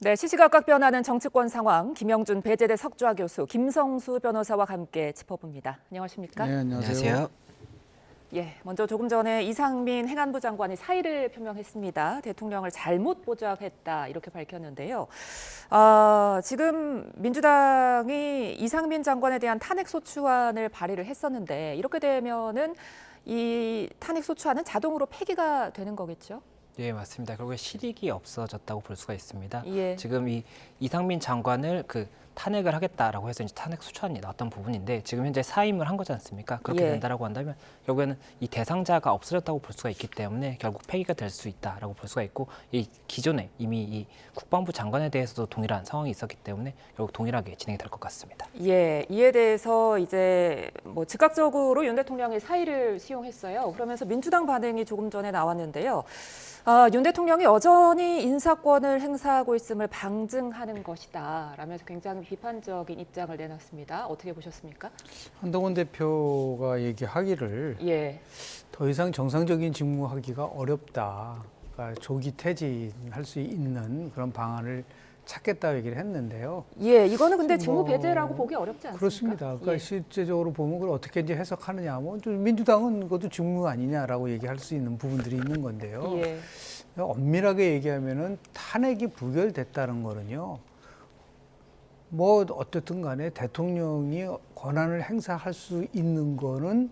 네, 시시각각 변하는 정치권 상황, 김영준 배재대 석좌 교수, 김성수 변호사와 함께 짚어봅니다. 안녕하십니까? 네, 안녕하세요. 예, 먼저 조금 전에 이상민 행안부 장관이 사의를 표명했습니다. 대통령을 잘못 보좌했다 이렇게 밝혔는데요. 지금 민주당이 이상민 장관에 대한 탄핵 소추안을 발의를 했었는데 이렇게 되면은 이 탄핵 소추안은 자동으로 폐기가 되는 거겠죠? 예, 맞습니다. 결국에 실익이 없어졌다고 볼 수가 있습니다. 예. 지금 이 이상민 장관을 탄핵을 하겠다라고 해서 이제 탄핵 소추안이 나왔던 부분인데 지금 현재 사임을 한 거지 않습니까? 그렇게 예. 된다라고 한다면 결국에는 이 대상자가 없어졌다고 볼 수가 있기 때문에 결국 폐기가 될 수 있다라고 볼 수가 있고 이 기존에 이미 이 국방부 장관에 대해서도 동일한 상황이 있었기 때문에 결국 동일하게 진행이 될 것 같습니다. 예, 이에 대해서 이제 뭐 즉각적으로 윤 대통령이 사의를 수용했어요. 그러면서 민주당 반응이 조금 전에 나왔는데요. 윤 대통령이 여전히 인사권을 행사하고 있음을 방증하는 것이다 라면서 굉장히 비판적인 입장을 내놨습니다. 어떻게 보셨습니까? 한동훈 대표가 얘기하기를 예. 더 이상 정상적인 직무하기가 어렵다. 그러니까 조기 퇴진할 수 있는 그런 방안을 찾겠다 얘기를 했는데요. 예, 이거는 근데 직무 배제라고 보기 어렵지 않습니까? 그렇습니다. 그러니까 예. 실제적으로 보면 그걸 어떻게 이제 해석하느냐. 뭐 민주당은 그것도 직무 아니냐라고 얘기할 수 있는 부분들이 있는 건데요. 예. 엄밀하게 얘기하면은 탄핵이 부결됐다는 거는요. 뭐 어떻든 간에 대통령이 권한을 행사할 수 있는 거는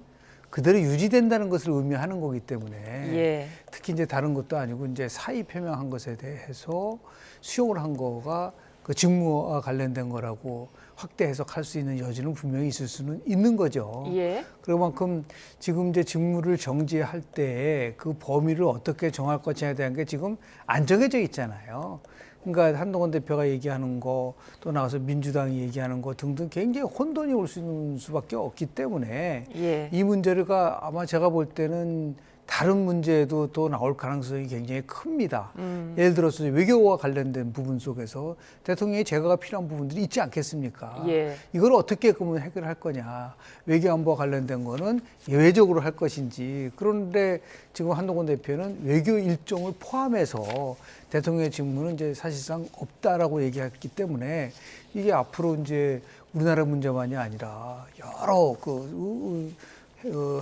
그대로 유지된다는 것을 의미하는 거기 때문에 예. 특히 이제 다른 것도 아니고 이제 사의 표명한 것에 대해서 수용을 한 거가 그 직무와 관련된 거라고 확대 해석할 수 있는 여지는 분명히 있을 수는 있는 거죠. 예. 그만큼 지금 이제 직무를 정지할 때 그 범위를 어떻게 정할 것이냐에 대한 게 지금 안 정해져 있잖아요. 그러니까 한동훈 대표가 얘기하는 거 또 나와서 민주당이 얘기하는 거 등등 굉장히 혼돈이 올 수 있는 수밖에 없기 때문에 예. 이 문제가 아마 제가 볼 때는 다른 문제도 또 나올 가능성이 굉장히 큽니다. 예를 들어서 외교와 관련된 부분 속에서 대통령의 제거가 필요한 부분들이 있지 않겠습니까? 예. 이걸 어떻게 그러면 해결할 거냐. 외교안보와 관련된 거는 예외적으로 할 것인지. 그런데 지금 한동훈 대표는 외교 일정을 포함해서 대통령의 직무는 이제 사실상 없다라고 얘기했기 때문에 이게 앞으로 이제 우리나라 문제만이 아니라 여러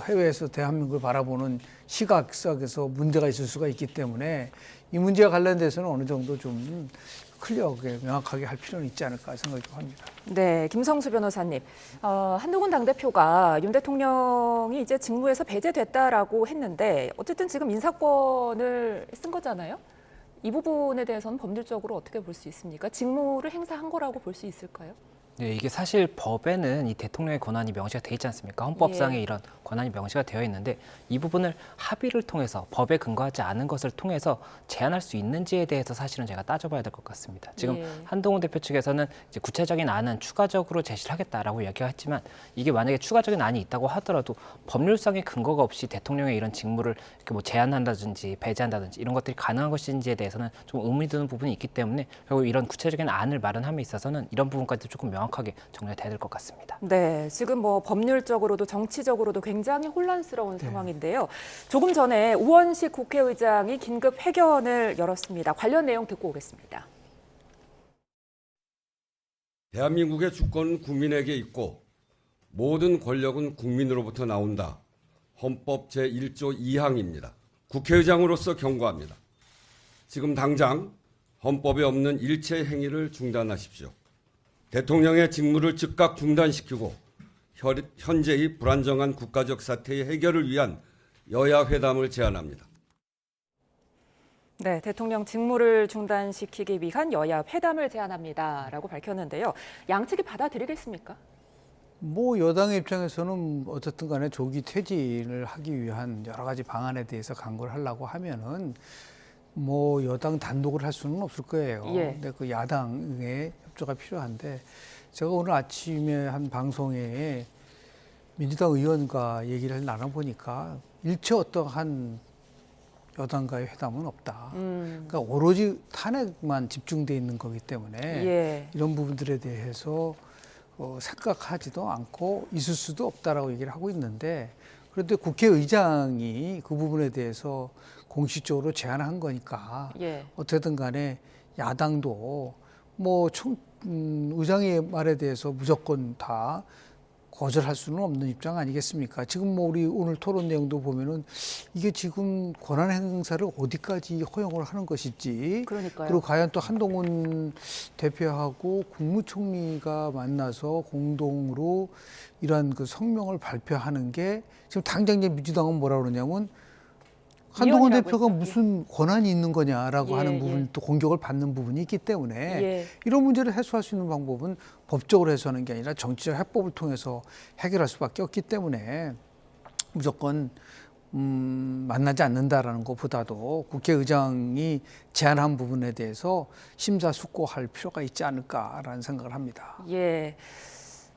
해외에서 대한민국을 바라보는 시각 속에서 문제가 있을 수가 있기 때문에 이 문제와 관련돼서는 어느 정도 좀 클리어하게 명확하게 할 필요는 있지 않을까 생각이 좀 합니다. 네, 김성수 변호사님. 한동훈 당대표가 윤 대통령이 이제 직무에서 배제됐다라고 했는데 어쨌든 지금 인사권을 쓴 거잖아요. 이 부분에 대해서는 법률적으로 어떻게 볼 수 있습니까? 직무를 행사한 거라고 볼 수 있을까요? 네, 이게 사실 법에는 이 대통령의 권한이 명시가 돼 있지 않습니까? 헌법상에 예. 이런 권한이 명시가 되어 있는데 이 부분을 합의를 통해서 법에 근거하지 않은 것을 통해서 제한할 수 있는지에 대해서 사실은 제가 따져봐야 될 것 같습니다. 지금 예. 한동훈 대표 측에서는 이제 구체적인 안은 추가적으로 제시를 하겠다라고 이야기가 했지만 이게 만약에 추가적인 안이 있다고 하더라도 법률상의 근거가 없이 대통령의 이런 직무를 이렇게 뭐 제한한다든지 배제한다든지 이런 것들이 가능한 것인지에 대해서는 좀 의문이 드는 부분이 있기 때문에 결국 이런 구체적인 안을 마련함에 있어서는 이런 부분까지도 조금 명확하게 정리가 돼야 될 것 같습니다. 네, 지금 뭐 법률적으로도 정치적으로도 굉장히 혼란스러운 상황인데요. 조금 전에 우원식 국회의장이 긴급 회견을 열었습니다. 관련 내용 듣고 오겠습니다. 대한민국의 주권은 국민에게 있고 모든 권력은 국민으로부터 나온다. 헌법 제1조 2항입니다. 국회의장으로서 경고합니다. 지금 당장 헌법에 없는 일체 행위를 중단하십시오. 대통령의 직무를 즉각 중단시키고 현재의 불안정한 국가적 사태의 해결을 위한 여야 회담을 제안합니다. 네, 대통령 직무를 중단시키기 위한 여야 회담을 제안합니다라고 밝혔는데요. 양측이 받아들이겠습니까? 뭐 여당의 입장에서는 어쨌든 간에 조기 퇴진을 하기 위한 여러 가지 방안에 대해서 강구를 하려고 하면은 뭐 여당 단독을 할 수는 없을 거예요. 예. 근데 그 야당의 협조가 필요한데 제가 오늘 아침에 한 방송에 민주당 의원과 얘기를 나눠보니까 일체 어떠한 여당과의 회담은 없다. 그러니까 오로지 탄핵만 집중돼 있는 거기 때문에 예. 이런 부분들에 대해서 생각하지도 않고 있을 수도 없다라고 얘기를 하고 있는데 그런데 국회의장이 그 부분에 대해서 공식적으로 제안한 거니까 예. 어쨌든 간에 야당도 뭐 의장의 말에 대해서 무조건 다 거절할 수는 없는 입장 아니겠습니까? 지금 뭐 우리 오늘 토론 내용도 보면은 이게 지금 권한 행사를 어디까지 허용을 하는 것인지, 그러니까요. 그리고 과연 또 한동훈 대표하고 국무총리가 만나서 공동으로 이러한 그 성명을 발표하는 게 지금 당장 이제 민주당은 뭐라 그러냐면 한동훈 위헌이라고 대표가 했죠. 무슨 권한이 있는 거냐라고 예, 하는 예. 부분, 또 공격을 받는 부분이 있기 때문에 예. 이런 문제를 해소할 수 있는 방법은 법적으로 해소하는 게 아니라 정치적 해법을 통해서 해결할 수밖에 없기 때문에 무조건 만나지 않는다라는 것보다도 국회의장이 제안한 부분에 대해서 심사숙고할 필요가 있지 않을까라는 생각을 합니다. 예.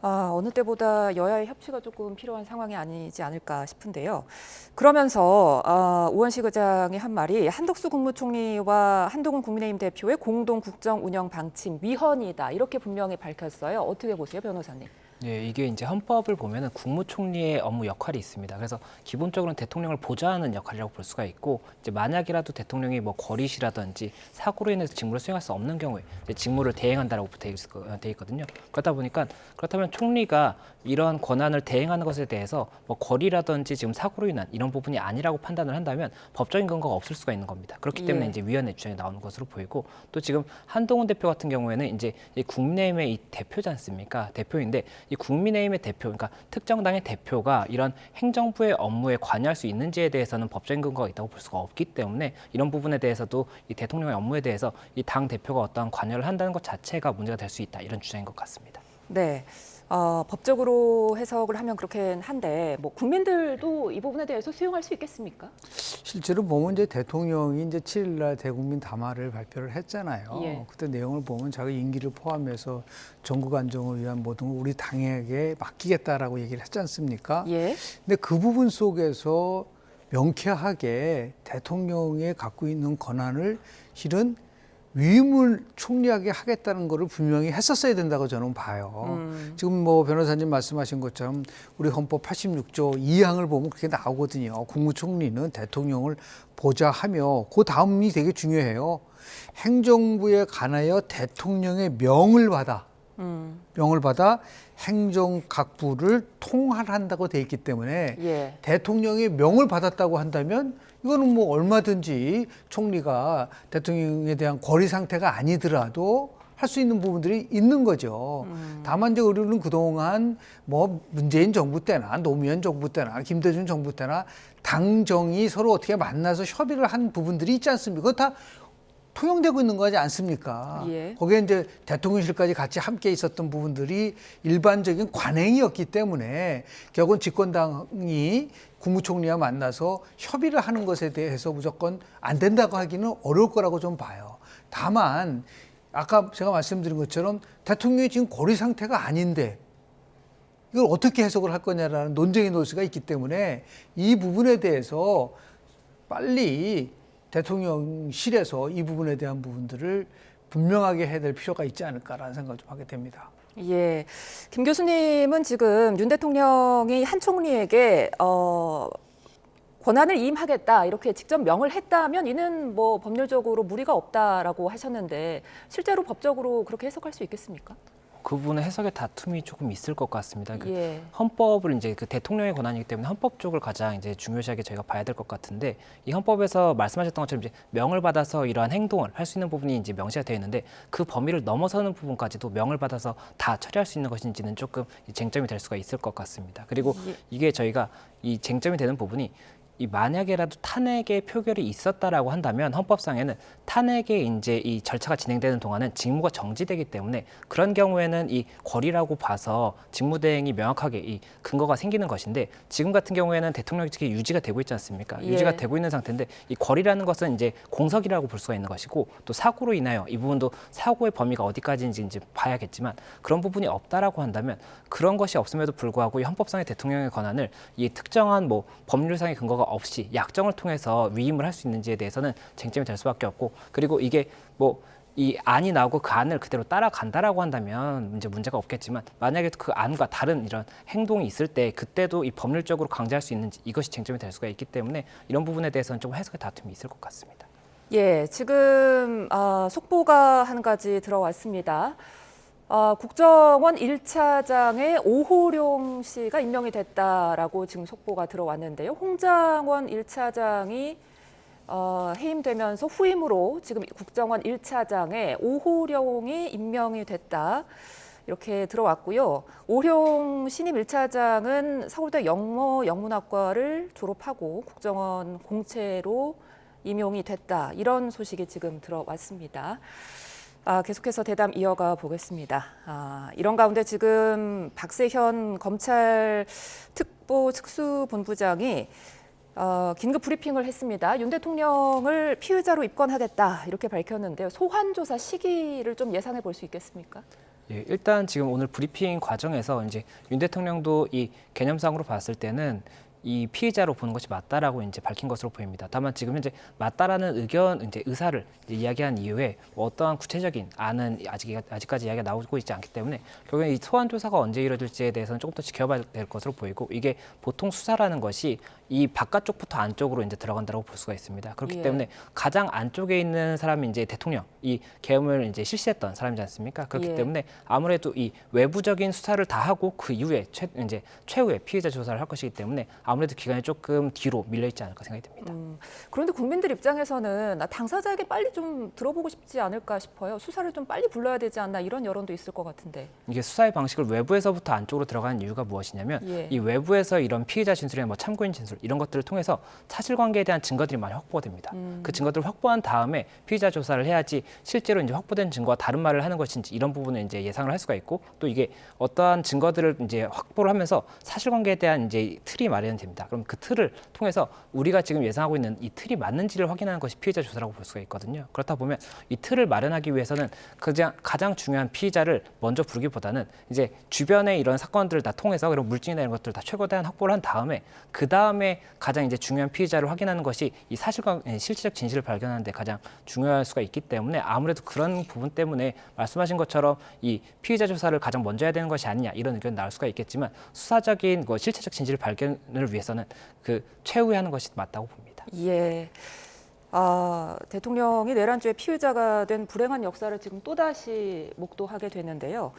어느 때보다 여야의 협치가 조금 필요한 상황이 아니지 않을까 싶은데요. 그러면서 우원식 의장이 한 말이 한덕수 국무총리와 한동훈 국민의힘 대표의 공동 국정 운영 방침 위헌이다. 이렇게 분명히 밝혔어요. 어떻게 보세요, 변호사님? 네, 이게 이제 헌법을 보면은 국무총리의 업무 역할이 있습니다. 그래서 기본적으로는 대통령을 보좌하는 역할이라고 볼 수가 있고, 이제 만약이라도 대통령이 뭐 거리시라든지 사고로 인해서 직무를 수행할 수 없는 경우에 이제 직무를 대행한다라고 돼 있거든요. 그렇다면 총리가 이러한 권한을 대행하는 것에 대해서 뭐 거리라든지 지금 사고로 인한 이런 부분이 아니라고 판단을 한다면 법적인 근거가 없을 수가 있는 겁니다. 그렇기 때문에 예. 이제 위헌의 주장이 나오는 것으로 보이고, 또 지금 한동훈 대표 같은 경우에는 이제 이 국민의힘의 이 대표지 않습니까? 대표인데 이 국민의힘의 대표, 그러니까 특정당의 대표가 이런 행정부의 업무에 관여할 수 있는지에 대해서는 법적인 근거가 있다고 볼 수가 없기 때문에 이런 부분에 대해서도 이 대통령의 업무에 대해서 이 당 대표가 어떠한 관여를 한다는 것 자체가 문제가 될 수 있다, 이런 주장인 것 같습니다. 네. 법적으로 해석을 하면 그렇긴 한데 뭐 국민들도 이 부분에 대해서 수용할 수 있겠습니까? 실제로 보면 이제 대통령이 이제 7일날 대국민 담화를 발표를 했잖아요. 예. 그때 내용을 보면 자기 임기를 포함해서 전국 안정을 위한 모든 걸 우리 당에게 맡기겠다라고 얘기를 했지 않습니까? 예. 근데 그 부분 속에서 명쾌하게 대통령이 갖고 있는 권한을 실은 위임을 총리에게 하겠다는 거를 분명히 했었어야 된다고 저는 봐요. 지금 뭐 변호사님 말씀하신 것처럼 우리 헌법 86조 2항을 보면 그렇게 나오거든요. 국무총리는 대통령을 보좌하며, 그 다음이 되게 중요해요. 행정부에 관하여 대통령의 명을 받아 행정 각부를 통할한다고 돼 있기 때문에 예. 대통령의 명을 받았다고 한다면 이거는 뭐 얼마든지 총리가 대통령에 대한 권리 상태가 아니더라도 할 수 있는 부분들이 있는 거죠. 다만 이제 우리는 그동안 뭐 문재인 정부 때나 노무현 정부 때나 김대중 정부 때나 당정이 서로 어떻게 만나서 협의를 한 부분들이 있지 않습니까? 그거 다 통용되고 있는 거지 않습니까? 예. 거기에 이제 대통령실까지 같이 함께 있었던 부분들이 일반적인 관행이었기 때문에 결국은 집권당이 국무총리와 만나서 협의를 하는 것에 대해서 무조건 안 된다고 하기는 어려울 거라고 좀 봐요. 다만 아까 제가 말씀드린 것처럼 대통령이 지금 고리 상태가 아닌데 이걸 어떻게 해석을 할 거냐라는 논쟁의 노수가 있기 때문에 이 부분에 대해서 빨리 대통령실에서 이 부분에 대한 부분들을 분명하게 해야 될 필요가 있지 않을까라는 생각을 좀 하게 됩니다. 예. 김 교수님은 지금 윤 대통령이 한 총리에게 권한을 이임하겠다 이렇게 직접 명을 했다면 이는 뭐 법률적으로 무리가 없다라고 하셨는데 실제로 법적으로 그렇게 해석할 수 있겠습니까? 그 부분의 해석의 다툼이 조금 있을 것 같습니다. 예. 헌법을 이제 그 대통령의 권한이기 때문에 헌법 쪽을 가장 이제 중요시하게 저희가 봐야 될 것 같은데, 이 헌법에서 말씀하셨던 것처럼 이제 명을 받아서 이러한 행동을 할 수 있는 부분이 이제 명시가 되어 있는데, 그 범위를 넘어서는 부분까지도 명을 받아서 다 처리할 수 있는 것인지는 조금 쟁점이 될 수가 있을 것 같습니다. 그리고 이게 저희가 이 쟁점이 되는 부분이 이 만약에라도 탄핵의 표결이 있었다라고 한다면 헌법상에는 탄핵의 이제 이 절차가 진행되는 동안은 직무가 정지되기 때문에 그런 경우에는 이 권리라고 봐서 직무대행이 명확하게 이 근거가 생기는 것인데, 지금 같은 경우에는 대통령직이 유지가 되고 있지 않습니까? 예. 유지가 되고 있는 상태인데 이 권리라는 것은 이제 공석이라고 볼 수가 있는 것이고, 또 사고로 인하여 이 부분도 사고의 범위가 어디까지인지 이제 봐야겠지만 그런 부분이 없다라고 한다면 그런 것이 없음에도 불구하고 이 헌법상의 대통령의 권한을 이 특정한 뭐 법률상의 근거가 없이 약정을 통해서 위임을 할 수 있는지에 대해서는 쟁점이 될 수밖에 없고, 그리고 이게 뭐 이 안이 나오고 그 안을 그대로 따라간다라고 한다면 문제가 없겠지만, 만약에 그 안과 다른 이런 행동이 있을 때 그때도 이 법률적으로 강제할 수 있는지, 이것이 쟁점이 될 수가 있기 때문에 이런 부분에 대해서는 좀 해석의 다툼이 있을 것 같습니다. 예, 지금 속보가 한 가지 들어왔습니다. 국정원 1차장에 오호룡 씨가 임명이 됐다라고 지금 속보가 들어왔는데요. 홍장원 1차장이 해임되면서 후임으로 지금 국정원 1차장에 오호룡이 임명이 됐다. 이렇게 들어왔고요. 오호룡 신임 1차장은 서울대 영문학과를 졸업하고 국정원 공채로 임용이 됐다. 이런 소식이 지금 들어왔습니다. 계속해서 대담 이어가 보겠습니다. 이런 가운데 지금 박세현 검찰 특보특수본부장이 긴급 브리핑을 했습니다. 윤 대통령을 피의자로 입건하겠다 이렇게 밝혔는데요. 소환 조사 시기를 좀 예상해 볼 수 있겠습니까? 예, 일단 지금 오늘 브리핑 과정에서 이제 윤 대통령도 이 개념상으로 봤을 때는 이 피의자로 보는 것이 맞다라고 이제 밝힌 것으로 보입니다. 다만 지금 현재 맞다라는 의사를 이제 이야기한 이후에 뭐 어떠한 구체적인 안은 아직까지 이야기가 나오고 있지 않기 때문에 결국에 이 소환 조사가 언제 이루어질지에 대해서는 조금 더 지켜봐야 될 것으로 보이고, 이게 보통 수사라는 것이 이 바깥쪽부터 안쪽으로 이제 들어간다고 볼 수가 있습니다. 그렇기 때문에 가장 안쪽에 있는 사람이 이제 대통령, 이 계엄을 이제 실시했던 사람이지 않습니까? 그렇기 때문에 아무래도 이 외부적인 수사를 다 하고 그 이후에 최후의 피의자 조사를 할 것이기 때문에 아무래도 기간이 조금 뒤로 밀려 있지 않을까 생각이 듭니다. 그런데 국민들 입장에서는 당사자에게 빨리 좀 들어보고 싶지 않을까 싶어요. 수사를 좀 빨리 불러야 되지 않나 이런 여론도 있을 것 같은데. 이게 수사의 방식을 외부에서부터 안쪽으로 들어가는 이유가 무엇이냐면 이 외부에서 이런 피의자 진술이나 뭐 참고인 진술 이런 것들을 통해서 사실관계에 대한 증거들이 많이 확보가 됩니다. 그 증거들을 확보한 다음에 피의자 조사를 해야지 실제로 이제 확보된 증거와 다른 말을 하는 것인지 이런 부분을 이제 예상을 할 수가 있고, 또 이게 어떠한 증거들을 이제 확보를 하면서 사실관계에 대한 이제 틀이 마련됩니다. 그럼 그 틀을 통해서 우리가 지금 예상하고 있는 이 틀이 맞는지를 확인하는 것이 피의자 조사라고 볼 수가 있거든요. 그렇다 보면 이 틀을 마련하기 위해서는 가장 중요한 피의자를 먼저 부르기보다는 이제 주변의 이런 사건들을 다 통해서 그리고 물증이나 이런 것들을 다 최고대한 확보를 한 다음에 그 다음에 가장 이제 중요한 피의자를 확인하는 것이 이 실체적 진실을 발견하는 데 가장 중요할 수가 있기 때문에 아무래도 그런 부분 때문에 말씀하신 것처럼 이 피의자 조사를 가장 먼저 해야 되는 것이 아니냐 이런 의견이 나올 수가 있겠지만, 수사적인 실체적 진실 발견을 위해서는 그 최후에 하는 것이 맞다고 봅니다. 예. 대통령이 내란죄의 피의자가 된 불행한 역사를 지금 또다시 목도하게 되는데요.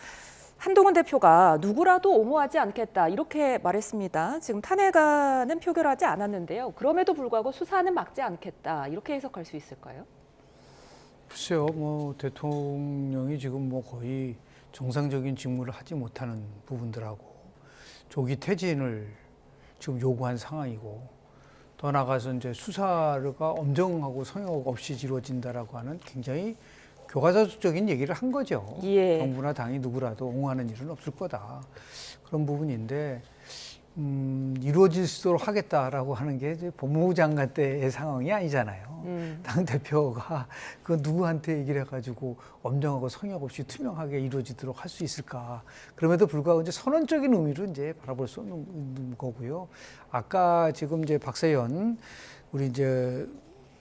한동훈 대표가 누구라도 옹호하지 않겠다 이렇게 말했습니다. 지금 탄핵안은 표결하지 않았는데요. 그럼에도 불구하고 수사는 막지 않겠다 이렇게 해석할 수 있을까요? 글쎄요, 뭐 대통령이 지금 뭐 거의 정상적인 직무를 하지 못하는 부분들하고 조기 퇴진을 지금 요구한 상황이고, 더 나아가서 이제 수사가 엄정하고 성역 없이 이루어진다라고 하는 굉장히 교과서적인 얘기를 한 거죠. 정부나 당이 누구라도 옹호하는 일은 없을 거다. 그런 부분인데 이루어질 수 있도록 하겠다라고 하는 게 이제 법무부 장관 때의 상황이 아니잖아요. 당대표가 그 누구한테 얘기를 해가지고 엄정하고 성역 없이 투명하게 이루어지도록 할 수 있을까. 그럼에도 불구하고 이제 선언적인 의미로 이제 바라볼 수 있는 거고요. 아까 지금 이제 박세현 우리 이제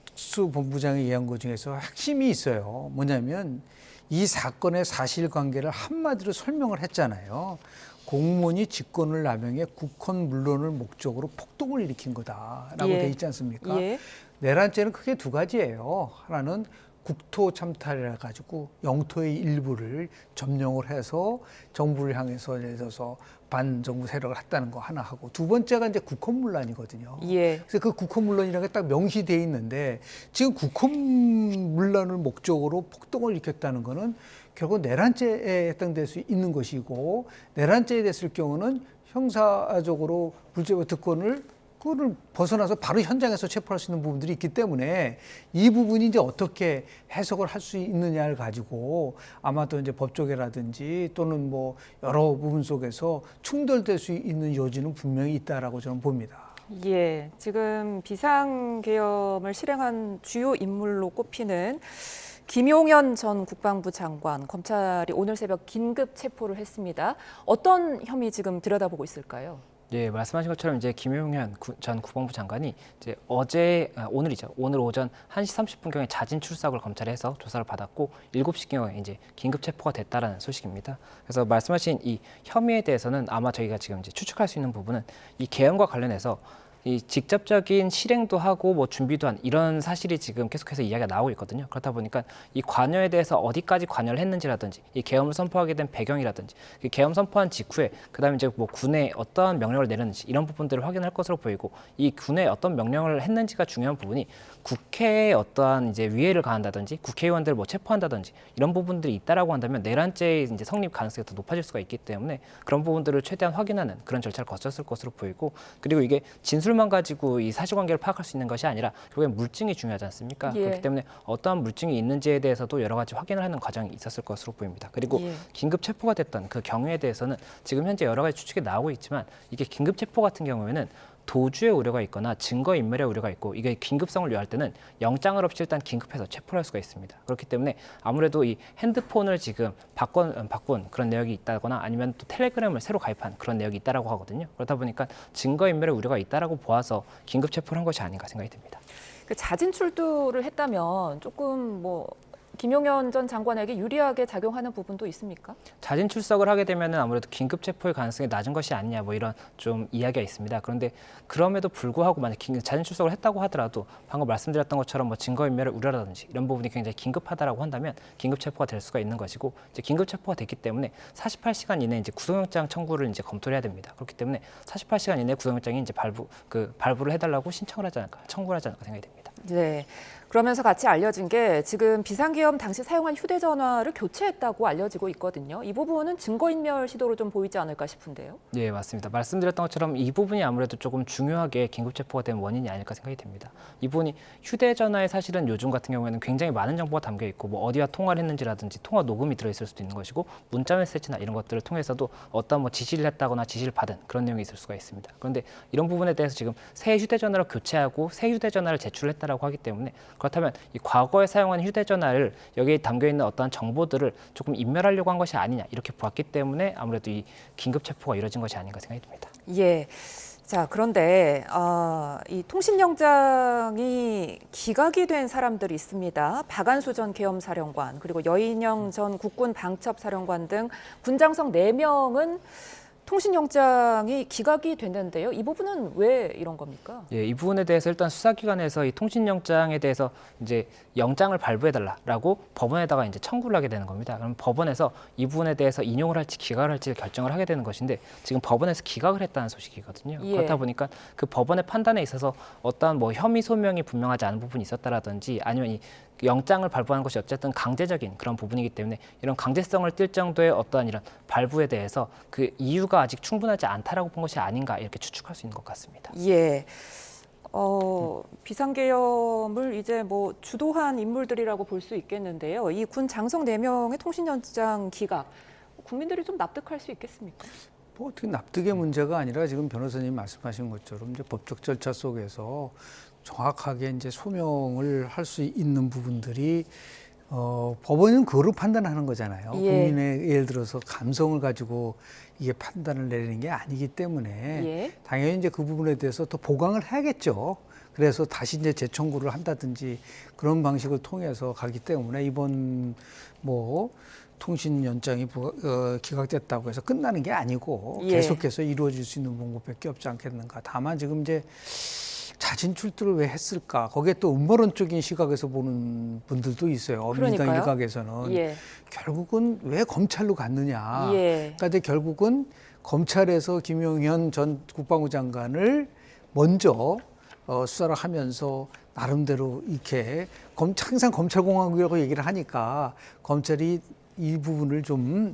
특수본부장이 얘기한 것 중에서 핵심이 있어요. 뭐냐면 이 사건의 사실관계를 한마디로 설명을 했잖아요. 공무원이 직권을 남용해 국헌 물론을 목적으로 폭동을 일으킨 거다라고 돼 있지 않습니까? 내란죄는 크게 두 가지예요. 하나는 국토 참탈이라 가지고 영토의 일부를 점령을 해서 정부를 향해서 예를 들어서 반정부 세력을 했다는 거 하나 하고, 두 번째가 이제 국헌문란이거든요. 그래서 그 국헌문란이라는 게 딱 명시돼 있는데, 지금 국헌문란을 목적으로 폭동을 일으켰다는 거는 결국 내란죄에 해당될 수 있는 것이고, 내란죄에 됐을 경우는 형사적으로 불체포 특권을 그거를 벗어나서 바로 현장에서 체포할 수 있는 부분들이 있기 때문에 이 부분이 이제 어떻게 해석을 할 수 있느냐를 가지고 아마도 이제 법조계라든지 또는 뭐 여러 부분 속에서 충돌될 수 있는 여지는 분명히 있다라고 저는 봅니다. 예, 지금 비상계엄을 실행한 주요 인물로 꼽히는 김용현 전 국방부 장관, 검찰이 오늘 새벽 긴급 체포를 했습니다. 어떤 혐의 지금 들여다보고 있을까요? 예, 말씀하신 것처럼 이제 김용현 전 국방부 장관이 이제 오늘 오전 1시 30분경에 자진 출석을 검찰에 해서 조사를 받았고 7시경에 이제 긴급 체포가 됐다라는 소식입니다. 그래서 말씀하신 이 혐의에 대해서는 아마 저희가 지금 이제 추측할 수 있는 부분은 이 계엄과 관련해서 이 직접적인 실행도 하고 뭐 준비도 한 이런 사실이 지금 계속해서 이야기가 나오고 있거든요. 그렇다 보니까 이 관여에 대해서 어디까지 관여를 했는지라든지 이 계엄을 선포하게 된 배경이라든지 그 계엄 선포한 직후에 그다음에 이제 뭐 군에 어떠한 명령을 내렸는지 이런 부분들을 확인할 것으로 보이고 이 군에 어떤 명령을 했는지가 중요한 부분이 국회에 어떠한 이제 위해를 가한다든지 국회의원들을 뭐 체포한다든지 이런 부분들이 있다라고 한다면 내란죄의 이제 성립 가능성이 더 높아질 수가 있기 때문에 그런 부분들을 최대한 확인하는 그런 절차를 거쳤을 것으로 보이고 그리고 이게 진술만 가지고 이 사실관계를 파악할 수 있는 것이 아니라 결국엔 물증이 중요하지 않습니까? 예. 그렇기 때문에 어떠한 물증이 있는지에 대해서도 여러 가지 확인을 하는 과정이 있었을 것으로 보입니다. 그리고 예. 긴급 체포가 됐던 그 경우에 대해서는 지금 현재 여러 가지 추측이 나오고 있지만 이게 긴급 체포 같은 경우에는 도주의 우려가 있거나 증거인멸의 우려가 있고 이게 긴급성을 요할 때는 영장을 없이 일단 긴급해서 체포를 할 수가 있습니다. 그렇기 때문에 아무래도 이 핸드폰을 지금 바꾼 그런 내역이 있다거나 아니면 또 텔레그램을 새로 가입한 그런 내역이 있다라고 하거든요. 그러다 보니까 증거인멸의 우려가 있다라고 보아서 긴급 체포를 한 것이 아닌가 생각이 듭니다. 그 자진 출두를 했다면 조금 뭐 김용현 전 장관에게 유리하게 작용하는 부분도 있습니까? 자진 출석을 하게 되면은 아무래도 긴급 체포의 가능성이 낮은 것이 아니냐 뭐 이런 좀 이야기가 있습니다. 그런데 그럼에도 불구하고 만약 자진 출석을 했다고 하더라도 방금 말씀드렸던 것처럼 뭐 증거인멸을 우려라든지 이런 부분이 굉장히 긴급하다라고 한다면 긴급 체포가 될 수가 있는 것이고 이제 긴급 체포가 됐기 때문에 48시간 이내에 이제 구속영장 청구를 이제 검토를 해야 됩니다. 그렇기 때문에 48시간 이내 구속영장이 이제 발부를 해달라고 청구를 하지 않을까 생각이 됩니다. 네. 그러면서 같이 알려진 게 지금 비상계엄 당시 사용한 휴대전화를 교체했다고 알려지고 있거든요. 이 부분은 증거인멸 시도로 좀 보이지 않을까 싶은데요. 네, 맞습니다. 말씀드렸던 것처럼 이 부분이 아무래도 조금 중요하게 긴급체포가 된 원인이 아닐까 생각이 됩니다. 이 부분이 휴대전화에 사실은 요즘 같은 경우에는 굉장히 많은 정보가 담겨 있고 뭐 어디와 통화를 했는지라든지 통화 녹음이 들어있을 수도 있는 것이고 문자 메시지나 이런 것들을 통해서도 어떤 뭐 지시를 했다거나 지시를 받은 그런 내용이 있을 수가 있습니다. 그런데 이런 부분에 대해서 지금 새 휴대전화로 교체하고 새 휴대전화를 제출했다라고 하기 때문에 그렇다면 이 과거에 사용한 휴대전화를 여기에 담겨 있는 어떠한 정보들을 조금 인멸하려고 한 것이 아니냐 이렇게 보았기 때문에 아무래도 이 긴급 체포가 이뤄진 것이 아닌가 생각이 듭니다. 예. 자, 그런데 이 통신영장이 기각이 된 사람들이 있습니다. 박안수 전 계엄사령관 그리고 여인영 전 국군 방첩사령관 등 군장성 4명은 통신영장이 기각이 됐는데요. 이 부분은 왜 이런 겁니까? 예, 이 부분에 대해서 일단 수사기관에서 이 통신영장에 대해서 이제 영장을 발부해달라라고 법원에다가 이제 청구를 하게 되는 겁니다. 그럼 법원에서 이 부분에 대해서 인용을 할지 기각을 할지를 결정을 하게 되는 것인데 지금 법원에서 기각을 했다는 소식이거든요. 예. 그렇다 보니까 그 법원의 판단에 있어서 어떠한 뭐 혐의 소명이 분명하지 않은 부분이 있었다라든지 아니면 이 영장을 발부하는 것이 어쨌든 강제적인 그런 부분이기 때문에 이런 강제성을 띌 정도의 어떠한 이런 발부에 대해서 그 이유가 아직 충분하지 않다라고 본 것이 아닌가 이렇게 추측할 수 있는 것 같습니다. 예. 비상계엄을 이제 뭐 주도한 인물들이라고 볼 수 있겠는데요. 이 군 장성 4명의 통신연장 기각, 국민들이 좀 납득할 수 있겠습니까? 뭐 어떻게 납득의 문제가 아니라 지금 변호사님 말씀하신 것처럼 이제 법적 절차 속에서 정확하게 이제 소명을 할 수 있는 부분들이 법원은 그거로 판단하는 거잖아요. 예. 국민의 예를 들어서 감성을 가지고 이게 판단을 내리는 게 아니기 때문에 예. 당연히 이제 그 부분에 대해서 더 보강을 해야겠죠. 그래서 다시 이제 재청구를 한다든지 그런 방식을 통해서 가기 때문에 이번 뭐 통신 연장이 기각됐다고 해서 끝나는 게 아니고 예. 계속해서 이루어질 수 있는 방법밖에 없지 않겠는가. 다만 지금 이제 자진 출두를 왜 했을까? 거기에 또 음모론적인 시각에서 보는 분들도 있어요. 민주당 그러니까요. 일각에서는 예. 결국은 왜 검찰로 갔느냐? 예. 그러니까 이제 결국은 검찰에서 김용현 전 국방부 장관을 먼저 수사를 하면서 나름대로 이렇게 항상 검찰공화국이라고 얘기를 하니까 검찰이 이 부분을 좀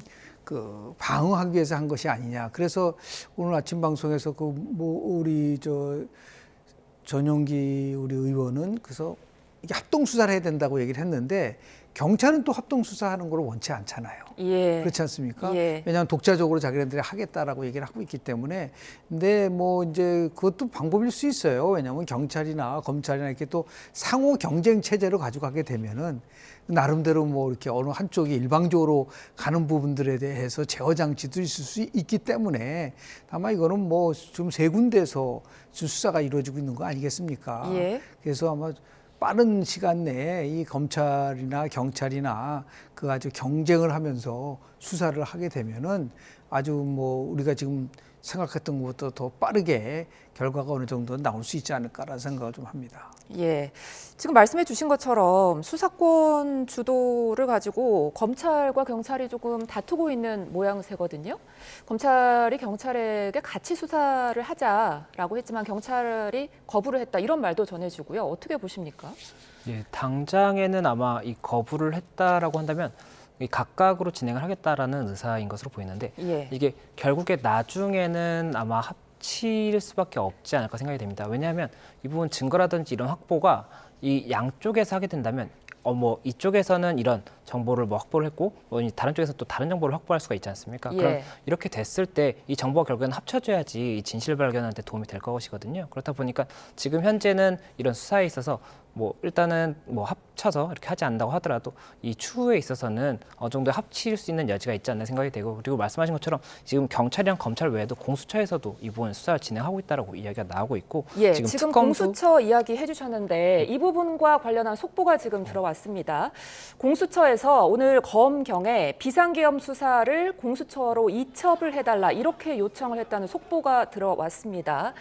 방어하기 위해서 한 것이 아니냐. 그래서 오늘 아침 방송에서 우리 전용기 우리 의원은 그래서 이게 합동 수사를 해야 된다고 얘기를 했는데 경찰은 또 합동 수사하는 걸 원치 않잖아요. 예. 그렇지 않습니까? 예. 왜냐하면 독자적으로 자기네들이 하겠다라고 얘기를 하고 있기 때문에. 근데 뭐 이제 그것도 방법일 수 있어요. 왜냐하면 경찰이나 검찰이나 이렇게 또 상호 경쟁 체제로 가지고 가게 되면은 나름대로 뭐 이렇게 어느 한쪽이 일방적으로 가는 부분들에 대해서 제어 장치도 있을 수 있기 때문에 다만 이거는 뭐 지금 3군데에서 지금 수사가 이루어지고 있는 거 아니겠습니까? 예. 그래서 아마 빠른 시간 내에 이 검찰이나 경찰이나 그 아주 경쟁을 하면서 수사를 하게 되면은 아주 뭐 우리가 지금 생각했던 것보다 더 빠르게 결과가 어느 정도 나올 수 있지 않을까라는 생각을 좀 합니다. 예. 지금 말씀해 주신 것처럼 수사권 주도를 가지고 검찰과 경찰이 조금 다투고 있는 모양새거든요. 검찰이 경찰에게 같이 수사를 하자라고 했지만 경찰이 거부를 했다. 이런 말도 전해주고요. 어떻게 보십니까? 예, 당장에는 아마 이 거부를 했다라고 한다면 이 각각으로 진행을 하겠다라는 의사인 것으로 보이는데 예. 이게 결국에 나중에는 아마 합칠 수밖에 없지 않을까 생각이 됩니다. 왜냐하면 이 부분 증거라든지 이런 확보가 이 양쪽에서 하게 된다면 뭐 이쪽에서는 이런 정보를 뭐 확보를 했고 뭐 다른 쪽에서 또 다른 정보를 확보할 수가 있지 않습니까? 예. 그럼 이렇게 됐을 때 이 정보가 결국에는 합쳐져야지 이 진실 발견하는데 도움이 될 것이거든요. 그렇다 보니까 지금 현재는 이런 수사에 있어서 뭐 일단은 뭐 합쳐서 이렇게 하지 않는다고 하더라도 이 추후에 있어서는 어느 정도 합칠 수 있는 여지가 있지 않나 생각이 되고 그리고 말씀하신 것처럼 지금 경찰이랑 검찰 외에도 공수처에서도 이 부분 수사를 진행하고 있다라고 이야기가 나오고 있고 예, 지금 지금 특검도 공수처 이야기 해주셨는데 이 부분과 관련한 속보가 지금 들어왔습니다. 공수처에서 오늘 검경에 비상계엄 수사를 공수처로 이첩을 해달라 이렇게 요청을 했다는 속보가 들어왔습니다.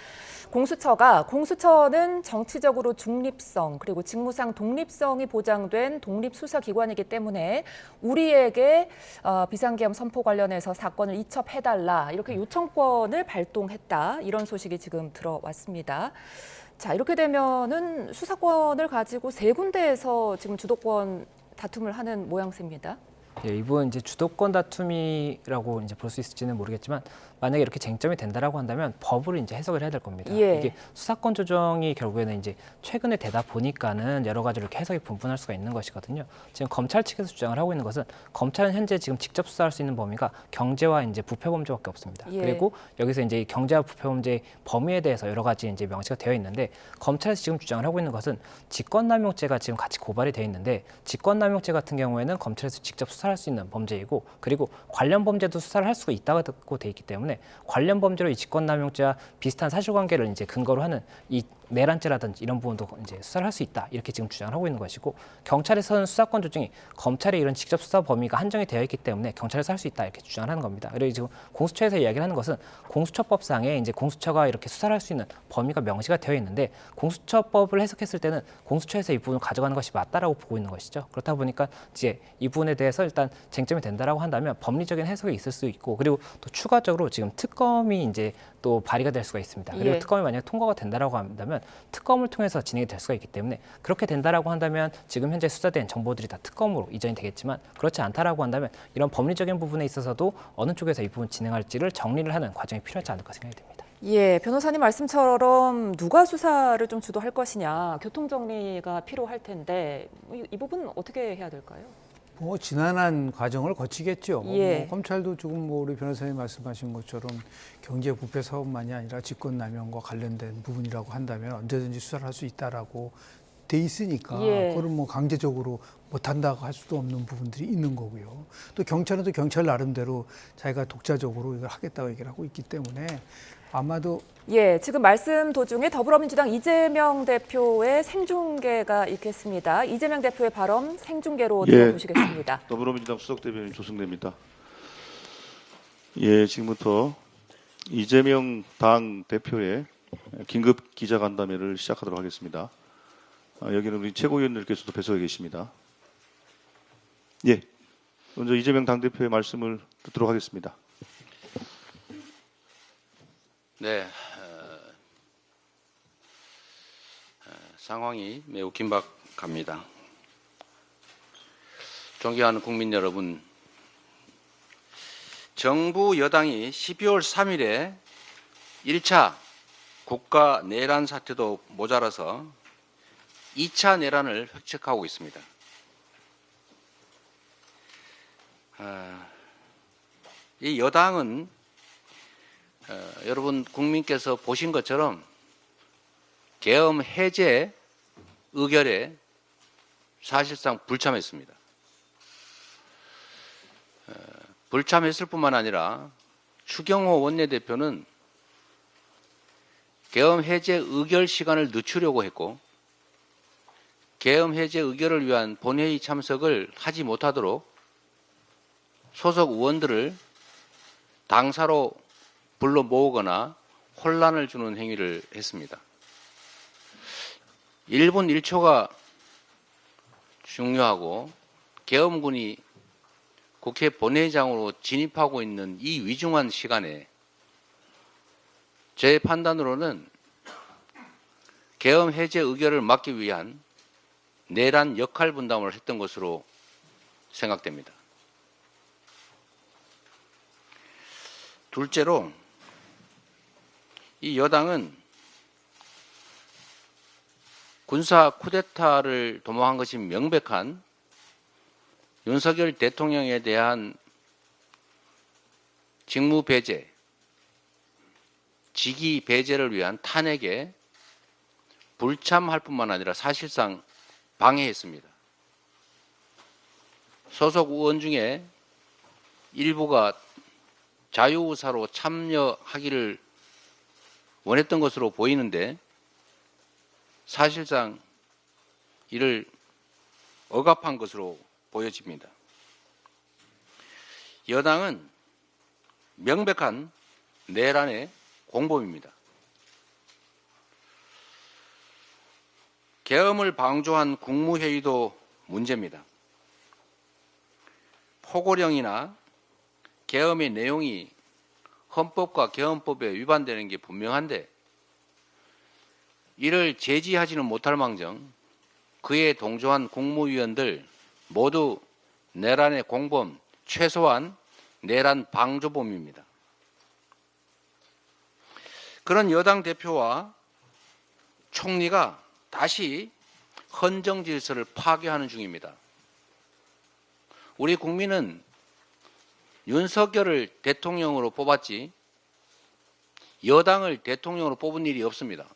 공수처는 정치적으로 중립성 그리고 직무상 독립성이 보장된 독립수사기관이기 때문에 우리에게 비상계엄 선포 관련해서 사건을 이첩해달라 이렇게 요청권을 발동했다 이런 소식이 지금 들어왔습니다. 자 이렇게 되면은 수사권을 가지고 세 군데에서 지금 주도권 다툼을 하는 모양새입니다. 예, 이 부분 이제 주도권 다툼이라고 이제 볼 수 있을지는 모르겠지만 만약에 이렇게 쟁점이 된다라고 한다면 법을 이제 해석을 해야 될 겁니다. 예. 이게 수사권 조정이 결국에는 이제 최근에 되다 보니까는 여러 가지로 이렇게 해석이 분분할 수가 있는 것이거든요. 지금 검찰 측에서 주장을 하고 있는 것은 검찰은 현재 지금 직접 수사할 수 있는 범위가 경제와 이제 부패 범죄밖에 없습니다. 예. 그리고 여기서 이제 경제와 부패 범죄 범위에 대해서 여러 가지 이제 명시가 되어 있는데 검찰에서 지금 주장을 하고 있는 것은 직권남용죄가 지금 같이 고발이 되어 있는데 직권남용죄 같은 경우에는 검찰에서 직접 수사할 수 있는 범죄이고 그리고 관련 범죄도 수사를 할 수가 있다고 돼 있기 때문에 관련 범죄로 이 직권남용죄와 비슷한 사실관계를 이제 근거로 하는 이 내란죄라든지 이런 부분도 이제 수사를 할 수 있다 이렇게 지금 주장을 하고 있는 것이고 경찰에서는 수사권 조정이 검찰의 이런 직접 수사 범위가 한정이 되어 있기 때문에 경찰에서 할 수 있다 이렇게 주장을 하는 겁니다. 그리고 지금 공수처에서 이야기를 하는 것은 공수처법상에 이제 공수처가 이렇게 수사를 할 수 있는 범위가 명시가 되어 있는데 공수처법을 해석했을 때는 공수처에서 이 부분을 가져가는 것이 맞다라고 보고 있는 것이죠. 그렇다 보니까 이제 이 부분에 대해서 일단 쟁점이 된다라고 한다면 법리적인 해석이 있을 수 있고 그리고 또 추가적으로 지금 특검이 이제 또 발의가 될 수가 있습니다. 그리고 예. 특검이 만약 통과가 된다라고 한다면 특검을 통해서 진행이 될 수가 있기 때문에 그렇게 된다라고 한다면 지금 현재 수사된 정보들이 다 특검으로 이전이 되겠지만 그렇지 않다라고 한다면 이런 법리적인 부분에 있어서도 어느 쪽에서 이 부분 진행할지를 정리를 하는 과정이 필요하지 않을까 생각이 됩니다. 예, 변호사님 말씀처럼 누가 수사를 좀 주도할 것이냐 교통 정리가 필요할 텐데 이 부분은 어떻게 해야 될까요? 뭐 지난한 과정을 거치겠죠. 예. 뭐 검찰도 지금 뭐 우리 변호사님 말씀하신 것처럼 경제 부패 사업만이 아니라 직권남용과 관련된 부분이라고 한다면 언제든지 수사를 할 수 있다라고 돼 있으니까 예. 그걸 뭐 강제적으로 못한다고 할 수도 없는 부분들이 있는 거고요. 또 경찰은 또 경찰 나름대로 자기가 독자적으로 이걸 하겠다고 얘기를 하고 있기 때문에 아마도 예, 지금 말씀 도중에 더불어민주당 이재명 대표의 생중계가 있겠습니다. 이재명 대표의 발언 생중계로 예. 들어보시겠습니다. 더불어민주당 수석대변인 조승래입니다. 예, 지금부터 이재명 당 대표의 긴급 기자간담회를 시작하도록 하겠습니다. 여기는 우리 최고위원들께서도 배석해 계십니다. 예, 먼저 이재명 당 대표의 말씀을 듣도록 하겠습니다. 네, 상황이 매우 긴박합니다. 존경하는 국민 여러분, 정부 여당이 12월 3일에 1차 국가 내란 사태도 모자라서 2차 내란을 획책하고 있습니다. 이 여당은 여러분 국민께서 보신 것처럼 계엄 해제 의결에 사실상 불참했습니다. 불참했을 뿐만 아니라 추경호 원내대표는 계엄 해제 의결 시간을 늦추려고 했고 계엄 해제 의결을 위한 본회의 참석을 하지 못하도록 소속 의원들을 당사로 불러 모으거나 혼란을 주는 행위를 했습니다. 1분 1초가 중요하고 계엄군이 국회 본회의장으로 진입하고 있는 이 위중한 시간에 제 판단으로는 계엄 해제 의결을 막기 위한 내란 역할 분담을 했던 것으로 생각됩니다. 둘째로 이 여당은 군사 쿠데타를 도모한 것이 명백한 윤석열 대통령에 대한 직무 배제, 직위 배제를 위한 탄핵에 불참할 뿐만 아니라 사실상 방해했습니다. 소속 의원 중에 일부가 자유의사로 참여하기를 원했던 것으로 보이는데 사실상 이를 억압한 것으로 보여집니다. 여당은 명백한 내란의 공범입니다. 계엄을 방조한 국무회의도 문제입니다. 포고령이나 계엄의 내용이 헌법과 계엄법에 위반되는 게 분명한데 이를 제지하지는 못할 망정 그에 동조한 국무위원들 모두 내란의 공범, 최소한 내란 방조범입니다. 그런 여당 대표와 총리가 다시 헌정 질서를 파괴하는 중입니다. 우리 국민은 윤석열을 대통령으로 뽑았지 여당을 대통령으로 뽑은 일이 없습니다.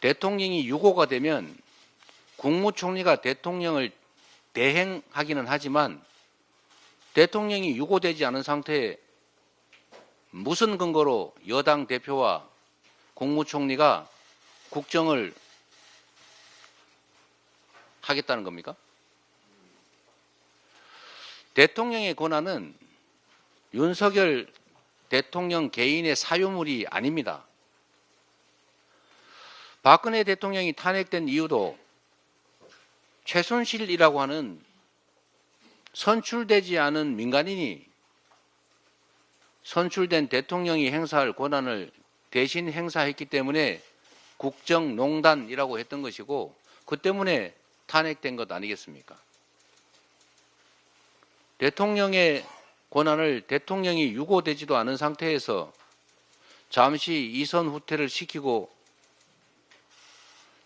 대통령이 유고가 되면 국무총리가 대통령을 대행하기는 하지만 대통령이 유고되지 않은 상태에 무슨 근거로 여당 대표와 국무총리가 국정을 하겠다는 겁니까? 대통령의 권한은 윤석열 대통령 개인의 사유물이 아닙니다. 박근혜 대통령이 탄핵된 이유도 최순실이라고 하는 선출되지 않은 민간인이 선출된 대통령이 행사할 권한을 대신 행사했기 때문에 국정농단이라고 했던 것이고 그 때문에 탄핵된 것 아니겠습니까? 대통령의 권한을 대통령이 유고되지도 않은 상태에서 잠시 이선 후퇴를 시키고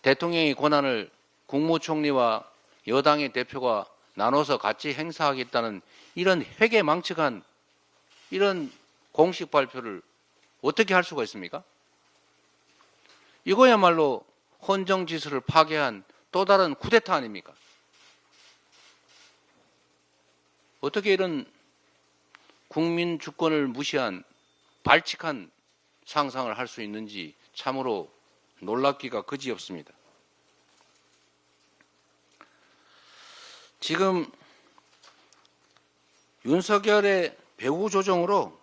대통령의 권한을 국무총리와 여당의 대표가 나눠서 같이 행사하겠다는 이런 회계망측한 이런 공식 발표를 어떻게 할 수가 있습니까? 이거야말로 헌정지수를 파괴한 또 다른 쿠데타 아닙니까? 어떻게 이런 국민 주권을 무시한 발칙한 상상을 할 수 있는지 참으로 놀랍기가 그지없습니다. 지금 윤석열의 배후 조정으로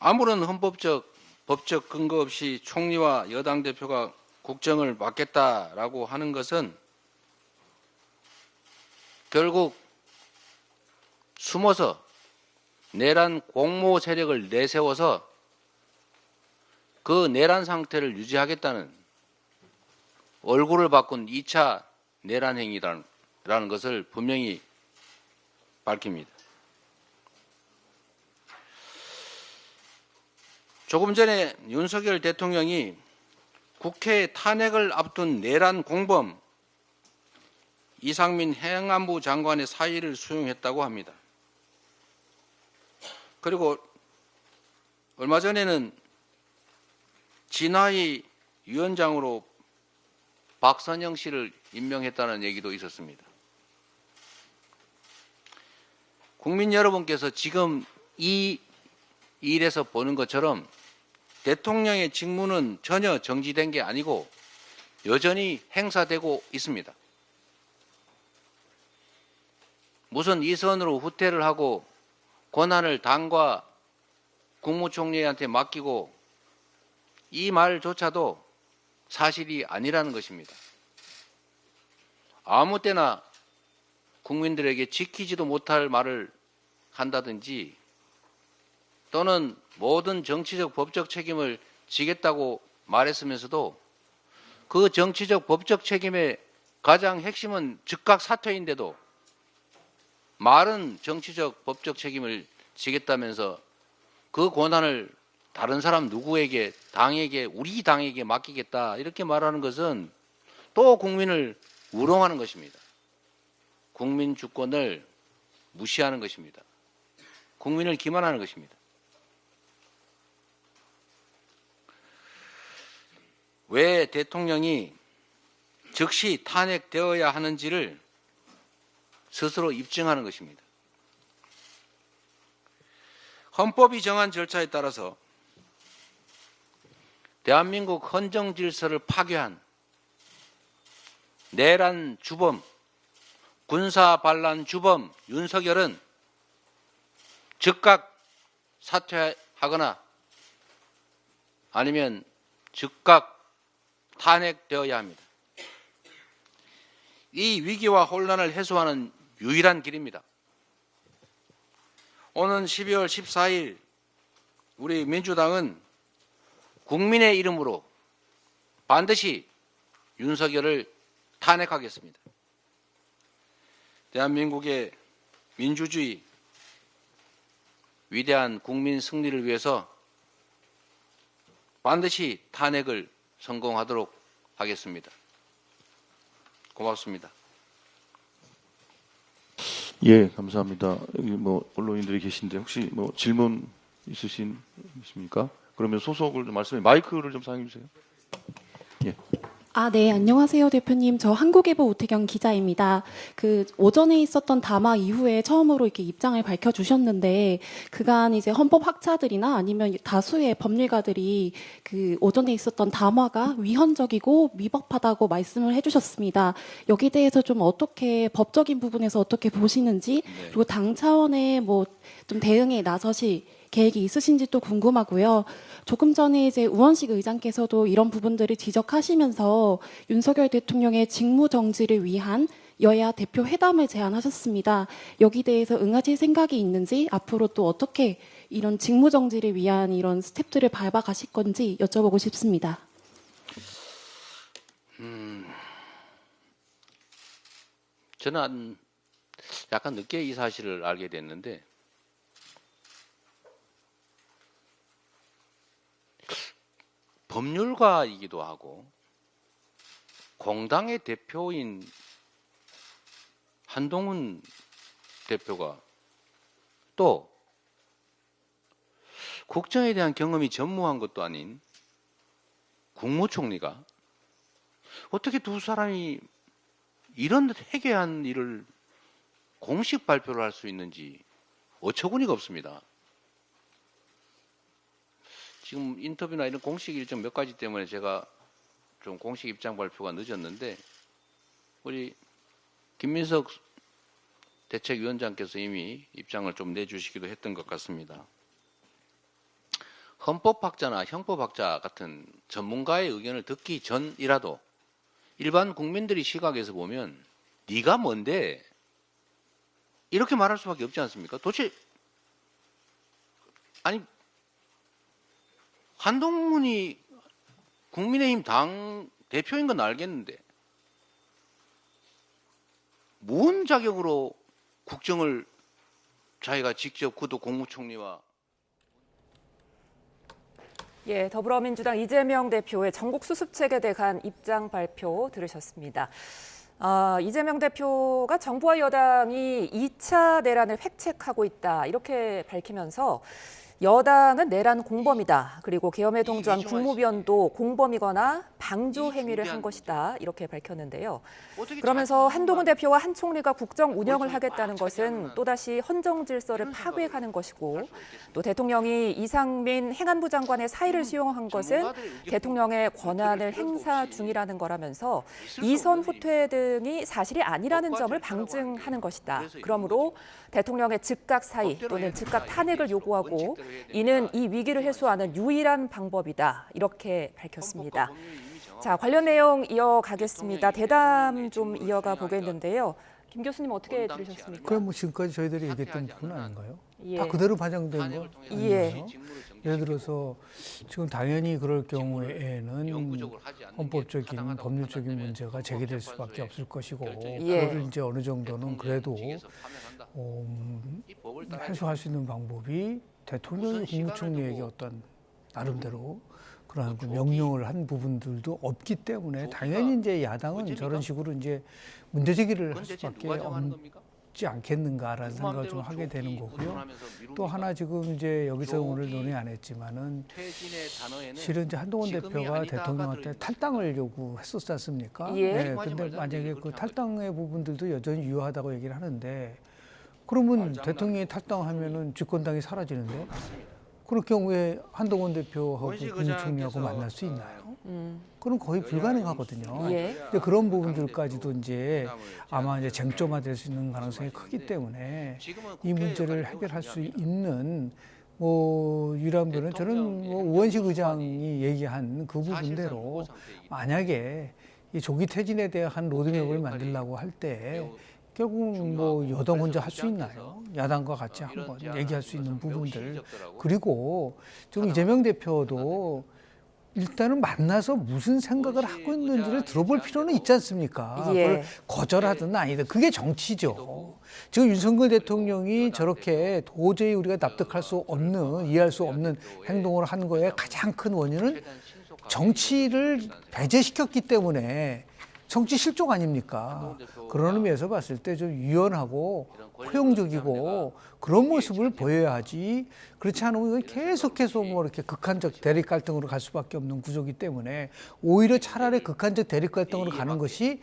아무런 헌법적, 법적 근거 없이 총리와 여당 대표가 국정을 맡겠다라고 하는 것은 결국 숨어서 내란 공모 세력을 내세워서 그 내란 상태를 유지하겠다는 얼굴을 바꾼 2차 내란 행위라는 것을 분명히 밝힙니다. 조금 전에 윤석열 대통령이 국회 탄핵을 앞둔 내란 공범 이상민 행안부 장관의 사의를 수용했다고 합니다. 그리고 얼마 전에는 진화희 위원장으로 박선영 씨를 임명했다는 얘기도 있었습니다. 국민 여러분께서 지금 이 일에서 보는 것처럼 대통령의 직무는 전혀 정지된 게 아니고 여전히 행사되고 있습니다. 무슨 이선으로 후퇴를 하고 권한을 당과 국무총리한테 맡기고 이 말조차도 사실이 아니라는 것입니다. 아무 때나 국민들에게 지키지도 못할 말을 한다든지 또는 모든 정치적 법적 책임을 지겠다고 말했으면서도 그 정치적 법적 책임의 가장 핵심은 즉각 사퇴인데도 말은 정치적 법적 책임을 지겠다면서 그 권한을 다른 사람 누구에게, 당에게, 우리 당에게 맡기겠다 이렇게 말하는 것은 또 국민을 우롱하는 것입니다. 국민 주권을 무시하는 것입니다. 국민을 기만하는 것입니다. 왜 대통령이 즉시 탄핵되어야 하는지를 스스로 입증하는 것입니다. 헌법이 정한 절차에 따라서 대한민국 헌정 질서를 파괴한 내란 주범, 군사 반란 주범 윤석열은 즉각 사퇴하거나 아니면 즉각 탄핵되어야 합니다. 이 위기와 혼란을 해소하는 유일한 길입니다. 오는 12월 14일 우리 민주당은 국민의 이름으로 반드시 윤석열을 탄핵하겠습니다. 대한민국의 민주주의 위대한 국민 승리를 위해서 반드시 탄핵을 성공하도록 하겠습니다. 고맙습니다. 예, 감사합니다. 여기 뭐 언론인들이 계신데 혹시 뭐 질문 있으십니까? 그러면 소속을 좀 말씀해 마이크를 좀 사용해 주세요. 예. 네, 안녕하세요, 대표님. 저 한국일보 오태경 기자입니다. 그 오전에 있었던 담화 이후에 처음으로 이렇게 입장을 밝혀주셨는데, 그간 이제 헌법 학자들이나 아니면 다수의 법률가들이 그 오전에 있었던 담화가 위헌적이고 위법하다고 말씀을 해주셨습니다. 여기 대해서 좀 어떻게 법적인 부분에서 어떻게 보시는지, 그리고 당 차원의 뭐 좀 대응에 나서실 계획이 있으신지 또 궁금하고요. 조금 전에 이제 우원식 의장께서도 이런 부분들을 지적하시면서 윤석열 대통령의 직무 정지를 위한 여야 대표 회담을 제안하셨습니다. 여기 대해서 응하실 생각이 있는지, 앞으로 또 어떻게 이런 직무 정지를 위한 이런 스텝들을 밟아가실 건지 여쭤보고 싶습니다. 저는 약간 늦게 이 사실을 알게 됐는데 법률가이기도 하고 공당의 대표인 한동훈 대표가 또 국정에 대한 경험이 전무한 것도 아닌 국무총리가 어떻게 두 사람이 이런 해괴한 일을 공식 발표를 할 수 있는지 어처구니가 없습니다. 지금 인터뷰나 이런 공식 일정 몇 가지 때문에 제가 좀 공식 입장 발표가 늦었는데 우리 김민석 대책위원장께서 이미 입장을 좀 내주시기도 했던 것 같습니다. 헌법학자나 형법학자 같은 전문가의 의견을 듣기 전이라도 일반 국민들의 시각에서 보면 네가 뭔데 이렇게 말할 수밖에 없지 않습니까? 도대체 아니 한동훈이 국민의힘 당 대표인 건 알겠는데 뭔 자격으로 국정을 자기가 직접 그도 국무총리와 예, 더불어민주당 이재명 대표의 전국 수습책에 대한 입장 발표 들으셨습니다. 이재명 대표가 정부와 여당이 2차 내란을 획책하고 있다 이렇게 밝히면서 여당은 내란 공범이다. 그리고 계엄에 동조한 국무위원도 공범이거나 방조 행위를 한 것이다. 이렇게 밝혔는데요. 그러면서 한동훈 대표와 한 총리가 국정 운영을 하겠다는 것은 또다시 헌정 질서를 파괴하는 것이고 또 대통령이 이상민 행안부 장관의 사의를 수용한 것은 대통령의 권한을 행사 중이라는 거라면서 이선 후퇴 등이 사실이 아니라는 점을 방증하는 것이다. 그러므로 대통령의 즉각 사의 또는 즉각 탄핵을 요구하고 이는 이 위기를 해소하는 유일한 방법이다. 이렇게 밝혔습니다. 자, 관련 내용 이어가겠습니다. 대담 좀 이어가 보겠는데요. 김 교수님 어떻게 들으셨습니까? 그럼 뭐 지금까지 저희들이 얘기했던 부분 아닌가요? 예. 다 그대로 반영된 거 예. 아니에요? 예를 들어서 지금 당연히 그럴 경우에는 헌법적인 법률적인 문제가 제기될 수밖에 없을 것이고 예. 그걸 이제 어느 정도는 그래도 해소할 수 있는 방법이 대통령이 국무총리에게 어떤 나름대로 그런 그 명령을 한 부분들도 없기 때문에 당연히 이제 야당은 저런 식으로 이제 문제 제기를 할 수밖에 없지 않겠는가라는 생각을 좀 하게 되는 거고요. 또 하나 지금 이제 여기서 오늘 논의 안 했지만은 실은 이제 한동훈 대표가 대통령한테 탈당을 요구했었지 않습니까? 예. 네, 근데 만약에 그 탈당의 부분들도 여전히 유효하다고 얘기를 하는데 그러면 대통령이 탈당하면은 집권당이 사라지는데 그럴 경우에 한동훈 대표하고 국무총리하고 만날 수 있나요? 그럼 거의 불가능하거든요. 예. 이제 그런 부분들까지도 이제 아마 이제 쟁점화될 수 있는 가능성이 크기 때문에 이 문제를 해결할 수 있는 뭐 유일한 분은 저는 뭐 우원식 의장이 얘기한 그 부분대로 만약에 이 조기 퇴진에 대한 로드맵을 만들려고 할 때 결국 뭐 여당 혼자 할 수 있나요? 야당과 같이 한번 얘기할 수 있는 부분들. 그리고 지금 이재명 대표도 일단은 만나서 무슨 생각을 하고 있는지를 들어볼 필요는 있지 않습니까? 예. 그걸 거절하든 아니든 그게 정치죠. 지금 윤석열 대통령이 저렇게 도저히 우리가 납득할 수 없는, 이해할 수 없는 행동을 한 거에 가장 큰 원인은 정치를 배제시켰기 때문에 정치 실종 아닙니까? 그런 의미에서 봤을 때 좀 유연하고 포용적이고 그런 모습을 보여야 하지. 그렇지 않으면 계속해서 뭐 이렇게 극한적 대립 갈등으로 갈 수밖에 없는 구조이기 때문에 오히려 차라리 극한적 대립 갈등으로 가는 것이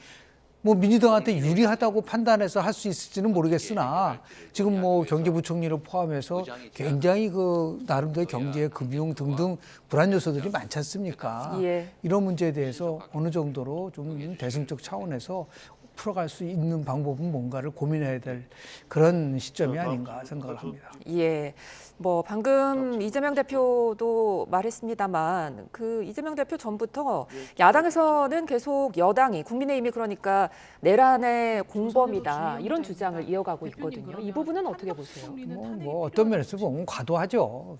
뭐 민주당한테 유리하다고 판단해서 할 수 있을지는 모르겠으나 지금 뭐 경제부총리를 포함해서 굉장히 그 나름대로 경제, 금융 등등 불안 요소들이 많지 않습니까? 예. 이런 문제에 대해서 어느 정도로 좀 대승적 차원에서 풀어갈 수 있는 방법은 뭔가를 고민해야 될 그런 시점이 아닌가 생각을 합니다. 예. 뭐 방금 이재명 대표도 말했습니다만 그 이재명 대표 전부터 야당에서는 계속 여당이 국민의힘이 그러니까 내란의 공범이다 이런 주장을 이어가고 있거든요. 이 부분은 어떻게 보세요? 뭐 어떤 면에서 보면 과도하죠.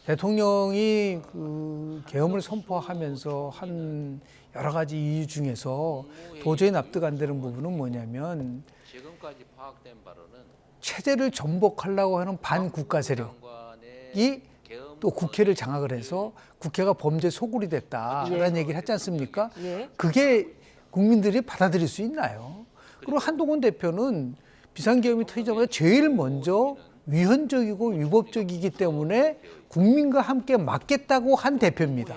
대통령이 그 계엄을 선포하면서 한 여러 가지 이유 중에서 도저히 납득 안 되는 부분은 뭐냐면 지금까지 파악된 바로는 체제를 전복하려고 하는 반국가 세력이 또 국회를 장악을 해서 국회가 범죄 소굴이 됐다라는 얘기를 했지 않습니까? 예. 그게 국민들이 받아들일 수 있나요? 그리고 한동훈 대표는 비상계엄이 터지자마자 제일 먼저 위헌적이고 위법적이기 때문에 국민과 함께 막겠다고 한 대표입니다.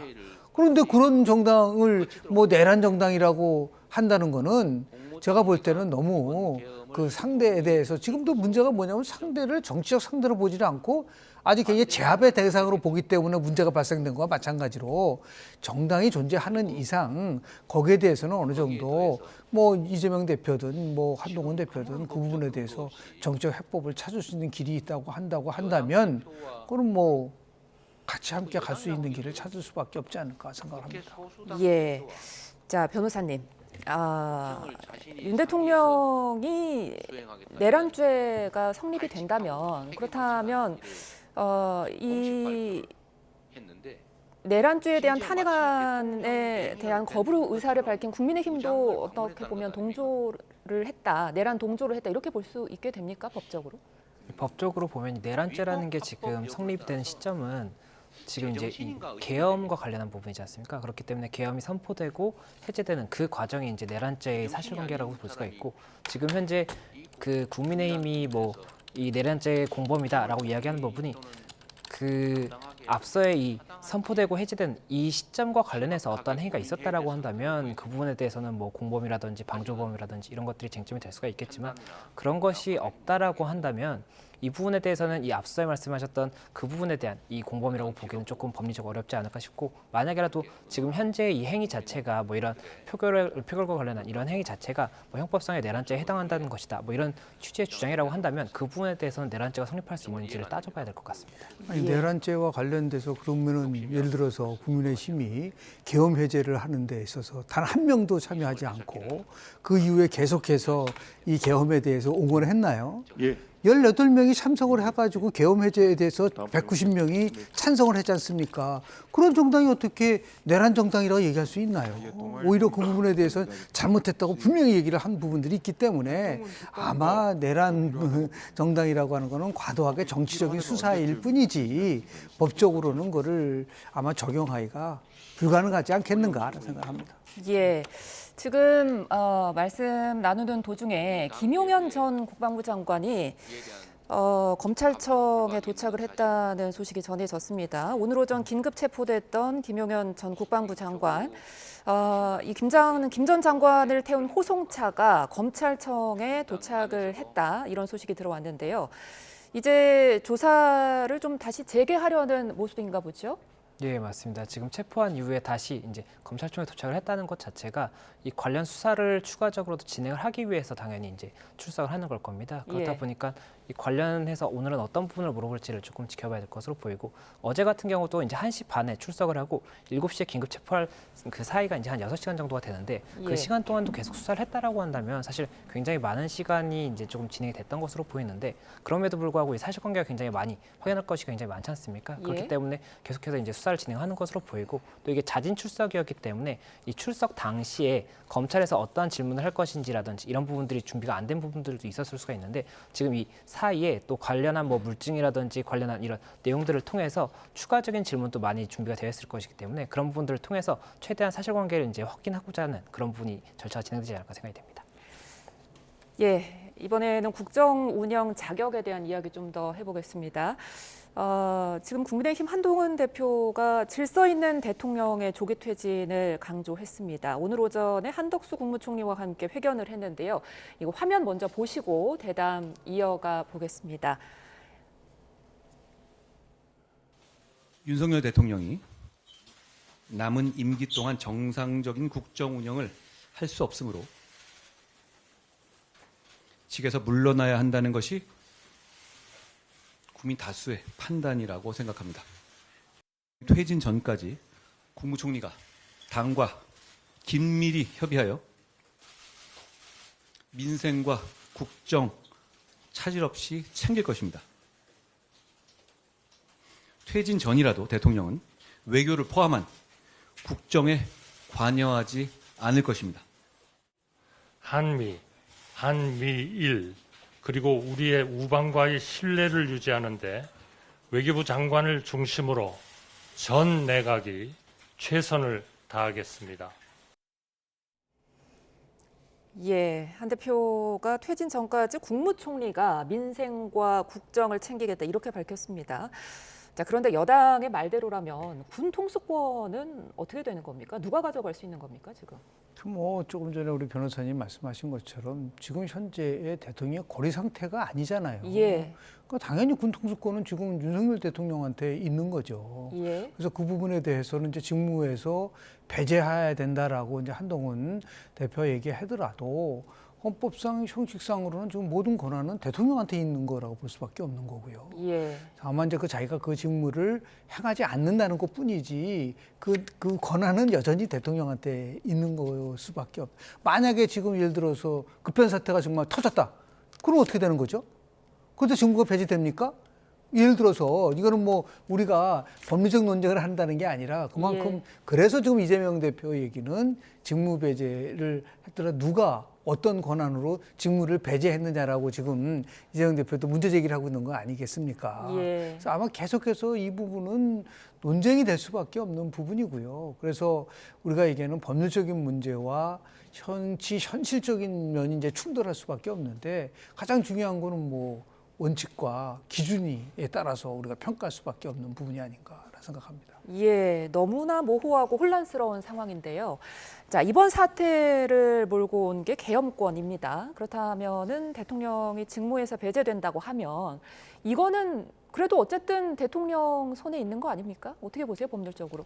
그런데 그런 정당을 뭐 내란 정당이라고 한다는 거는 제가 볼 때는 너무 그 상대에 대해서 지금도 문제가 뭐냐면 상대를 정치적 상대로 보지를 않고 아직 굉장히 제압의 대상으로 보기 때문에 문제가 발생된 거와 마찬가지로 정당이 존재하는 이상 거기에 대해서는 어느 정도 뭐 이재명 대표든 뭐 한동훈 대표든 그 부분에 대해서 정치적 해법을 찾을 수 있는 길이 있다고 한다면 그럼 뭐 같이 함께 갈 수 있는 길을 찾을 수밖에 없지 않을까 생각합니다. 예. 자, 변호사님. 윤 대통령이 내란죄가 성립이 된다면 그렇다면 이 내란죄에 대한 탄핵안에 대한 거부 의사를 밝힌 국민의힘도 어떻게 보면 동조를 했다, 내란 동조를 했다 이렇게 볼 수 있게 됩니까 법적으로? 법적으로 보면 내란죄라는 게 지금 성립되는 시점은 지금 이제 이 계엄과 관련한 부분이지 않습니까? 그렇기 때문에 계엄이 선포되고 해제되는 그 과정이 이제 내란죄의 사실관계라고 볼 수가 있고 지금 현재 그 국민의힘이 뭐 이 내란죄의 공범이다라고 이야기하는 부분이 그 앞서의 이 선포되고 해제된 이 시점과 관련해서 어떤 행위가 있었다라고 한다면 그 부분에 대해서는 뭐 공범이라든지 방조범이라든지 이런 것들이 쟁점이 될 수가 있겠지만 그런 것이 없다라고 한다면 이 부분에 대해서는 이 앞서에 말씀하셨던 그 부분에 대한 이 공범이라고 보기는 조금 법리적 어렵지 않을까 싶고 만약에라도 지금 현재 이 행위 자체가 뭐 이런 표결과 관련한 이런 행위 자체가 뭐 형법상의 내란죄에 해당한다는 것이다 뭐 이런 취지의 주장이라고 한다면 그 부분에 대해서는 내란죄가 성립할 수 있는지를 따져봐야 될 것 같습니다. 아니, 내란죄와 관련돼서 그러면은 예를 들어서 국민의힘이 계엄 해제를 하는 데 있어서 단 한 명도 참여하지 않고 그 이후에 계속해서 이 계엄에 대해서 옹호를 했나요? 예. 18명이 참석을 해가지고 계엄 해제에 대해서 190명이 찬성을 했지 않습니까? 그런 정당이 어떻게 내란 정당이라고 얘기할 수 있나요? 오히려 그 부분에 대해서 잘못했다고 분명히 얘기를 한 부분들이 있기 때문에 아마 내란 정당이라고 하는 거는 과도하게 정치적인 수사일 뿐이지 법적으로는 그거를 아마 적용하기가 불가능하지 않겠는가라는 생각합니다. 예. 지금 말씀 나누는 도중에 김용현 전 국방부 장관이 검찰청에 도착을 했다는 소식이 전해졌습니다. 오늘 오전 긴급 체포됐던 김용현 전 국방부 장관, 이 김 전 장관을 태운 호송차가 검찰청에 도착을 했다 이런 소식이 들어왔는데요. 이제 조사를 좀 다시 재개하려는 모습인가 보죠? 예, 맞습니다. 지금 체포한 이후에 다시 이제 검찰청에 도착을 했다는 것 자체가 이 관련 수사를 추가적으로도 진행을 하기 위해서 당연히 이제 출석을 하는 걸 겁니다. 그렇다 예. 보니까 이 관련해서 오늘은 어떤 부분을 물어볼지를 조금 지켜봐야 될 것으로 보이고 어제 같은 경우도 이제 1시 반에 출석을 하고 7시에 긴급 체포할 그 사이가 이제 한 6시간 정도가 되는데 그 예. 시간 동안도 계속 수사를 했다라고 한다면 사실 굉장히 많은 시간이 이제 조금 진행이 됐던 것으로 보이는데 그럼에도 불구하고 이 사실관계가 굉장히 많이 확인할 것이 굉장히 많지 않습니까? 그렇기 예. 때문에 계속해서 이제 수사를 진행하는 것으로 보이고 또 이게 자진 출석이었기 때문에 이 출석 당시에 검찰에서 어떠한 질문을 할 것인지라든지 이런 부분들이 준비가 안 된 부분들도 있었을 수가 있는데 지금 이 사이에 또 관련한 뭐 물증이라든지 관련한 이런 내용들을 통해서 추가적인 질문도 많이 준비가 되어 있을 것이기 때문에 그런 부분들을 통해서 최대한 사실관계를 이제 확인하고자 하는 그런 부분이 절차가 진행되지 않을까 생각이 됩니다. 예, 이번에는 국정 운영 자격에 대한 이야기 좀 더 해보겠습니다. 지금 국민의힘 한동훈 대표가 질서 있는 대통령의 조기 퇴진을 강조했습니다. 오늘 오전에 한덕수 국무총리와 함께 회견을 했는데요. 이거 화면 먼저 보시고 대담 이어가 보겠습니다. 윤석열 대통령이 남은 임기 동안 정상적인 국정 운영을 할 수 없으므로 직에서 물러나야 한다는 것이 국민 다수의 판단이라고 생각합니다. 퇴진 전까지 국무총리가 당과 긴밀히 협의하여 민생과 국정 차질 없이 챙길 것입니다. 퇴진 전이라도 대통령은 외교를 포함한 국정에 관여하지 않을 것입니다. 한미, 한미일, 그리고 우리의 우방과의 신뢰를 유지하는 데 외교부 장관을 중심으로 전 내각이 최선을 다하겠습니다. 예, 한 대표가 퇴진 전까지 국무총리가 민생과 국정을 챙기겠다 이렇게 밝혔습니다. 자, 그런데 여당의 말대로라면 군 통수권은 어떻게 되는 겁니까? 누가 가져갈 수 있는 겁니까, 지금? 뭐 조금 전에 우리 변호사님 말씀하신 것처럼 지금 현재의 대통령의 고리 상태가 아니잖아요. 예. 그러니까 당연히 군 통수권은 지금 윤석열 대통령한테 있는 거죠. 예. 그래서 그 부분에 대해서는 이제 직무에서 배제해야 된다라고 이제 한동훈 대표 얘기하더라도 헌법상 형식상으로는 지금 모든 권한은 대통령한테 있는 거라고 볼 수밖에 없는 거고요. 예. 다만 이제 그 자기가 그 직무를 행하지 않는다는 것뿐이지 그 권한은 여전히 대통령한테 있는 거 수밖에 없. 만약에 지금 예를 들어서 급변 사태가 정말 터졌다. 그럼 어떻게 되는 거죠? 그때 직무가 배제됩니까? 예를 들어서 이거는 뭐 우리가 법리적 논쟁을 한다는 게 아니라 그만큼 예. 그래서 지금 이재명 대표 얘기는 직무 배제를 했더라 누가 어떤 권한으로 직무를 배제했느냐라고 지금 이재명 대표도 문제 제기를 하고 있는 거 아니겠습니까? 예. 그래서 아마 계속해서 이 부분은 논쟁이 될 수밖에 없는 부분이고요. 그래서 우리가 얘기하는 법률적인 문제와 현실적인 면이 이제 충돌할 수밖에 없는데 가장 중요한 거는 뭐 원칙과 기준에 따라서 우리가 평가할 수밖에 없는 부분이 아닌가 생각합니다. 예, 너무나 모호하고 혼란스러운 상황인데요. 자, 이번 사태를 몰고 온 게 계엄권입니다. 그렇다면은 대통령이 직무에서 배제된다고 하면 이거는 그래도 어쨌든 대통령 손에 있는 거 아닙니까? 어떻게 보세요, 법률적으로?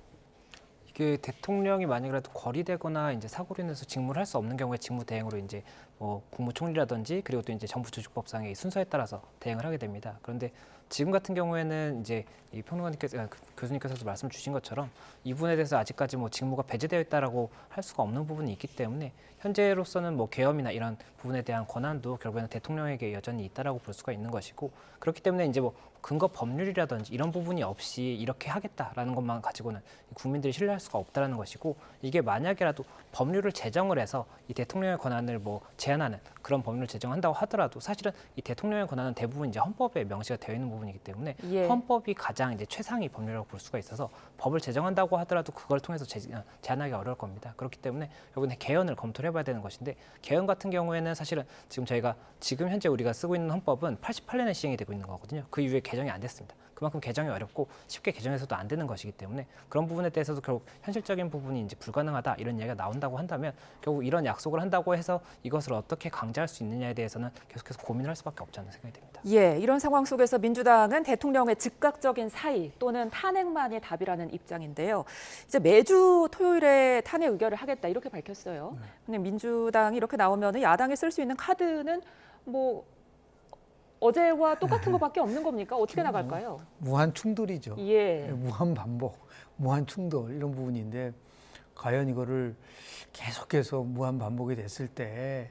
이게 대통령이 만약이라도 거리되거나 이제 사고로 인해서 직무를 할 수 없는 경우에 직무 대행으로 이제 뭐 국무총리라든지 그리고 또 이제 정부조직법상의 순서에 따라서 대행을 하게 됩니다. 그런데 지금 같은 경우에는 이제 이 평론가님께서 교수님께서도 말씀 주신 것처럼 이 부분에 대해서 아직까지 뭐 직무가 배제되어 있다라고 할 수가 없는 부분이 있기 때문에 현재로서는 뭐 계엄이나 이런 부분에 대한 권한도 결국에는 대통령에게 여전히 있다라고 볼 수가 있는 것이고 그렇기 때문에 이제 뭐 근거 법률이라든지 이런 부분이 없이 이렇게 하겠다라는 것만 가지고는 국민들이 신뢰할 수가 없다라는 것이고 이게 만약이라도 법률을 제정을 해서 이 대통령의 권한을 뭐 제한하는 그런 법률을 제정한다고 하더라도 사실은 이 대통령의 권한은 대부분 이제 헌법에 명시가 되어 있는 부분이기 때문에 예. 헌법이 가장 이제 최상위 법률이라고 볼 수가 있어서 법을 제정한다고 하더라도 그걸 통해서 제한하기 어려울 겁니다. 그렇기 때문에 결국은 개헌을 검토를 해봐야 되는 것인데 개헌 같은 경우에는 사실은 지금 현재 우리가 쓰고 있는 헌법은 88년에 시행이 되고 있는 거거든요. 그 이후에 개정이 안 됐습니다. 그만큼 개정이 어렵고 쉽게 개정해서도 안 되는 것이기 때문에 그런 부분에 대해서도 결국 현실적인 부분이 이제 불가능하다 이런 이야기가 나온다고 한다면 결국 이런 약속을 한다고 해서 이것을 어떻게 강제할 수 있느냐에 대해서는 계속해서 고민을 할 수밖에 없지 않는 생각이 듭니다. 예, 이런 상황 속에서 민주당은 대통령의 즉각적인 사의 또는 탄핵만이 답이라는 입장인데요. 이제 매주 토요일에 탄핵 의결을 하겠다 이렇게 밝혔어요. 근데 민주당이 이렇게 나오면 야당이 쓸 수 있는 카드는 뭐 어제와 똑같은 것밖에 없는 겁니까? 어떻게 나갈까요? 무한 충돌이죠. 예. 무한 반복, 무한 충돌 이런 부분인데 과연 이거를 계속해서 무한 반복이 됐을 때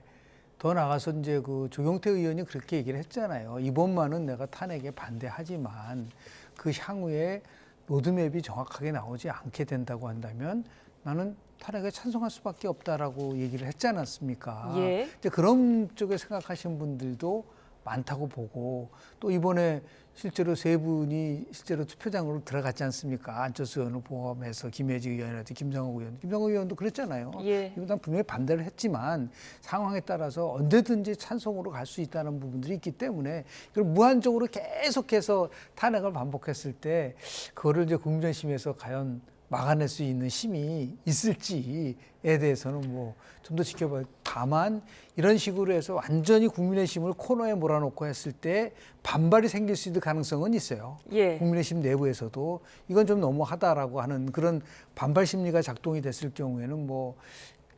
더 나가서 이제 그 조경태 의원이 그렇게 얘기를 했잖아요. 이번만은 내가 탄핵에 반대하지만 그 향후에 로드맵이 정확하게 나오지 않게 된다고 한다면 나는 탄핵에 찬성할 수밖에 없다라고 얘기를 했지 않았습니까? 예. 이제 그런 쪽에 생각하시는 분들도 많다고 보고 또 이번에 실제로 세 분이 실제로 투표장으로 들어갔지 않습니까? 안철수 의원을 포함해서 김혜지 의원이라든지 김정욱 의원도 그랬잖아요. 예. 이거 난 분명히 반대를 했지만 상황에 따라서 언제든지 찬성으로 갈 수 있다는 부분들이 있기 때문에 이걸 무한적으로 계속해서 탄핵을 반복했을 때 그거를 이제 국민의힘에서 과연 막아낼 수 있는 힘이 있을지에 대해서는 뭐 좀 더 지켜봐요. 다만 이런 식으로 해서 완전히 국민의힘을 코너에 몰아놓고 했을 때 반발이 생길 수 있는 가능성은 있어요. 예. 국민의힘 내부에서도 이건 좀 너무하다라고 하는 그런 반발 심리가 작동이 됐을 경우에는 뭐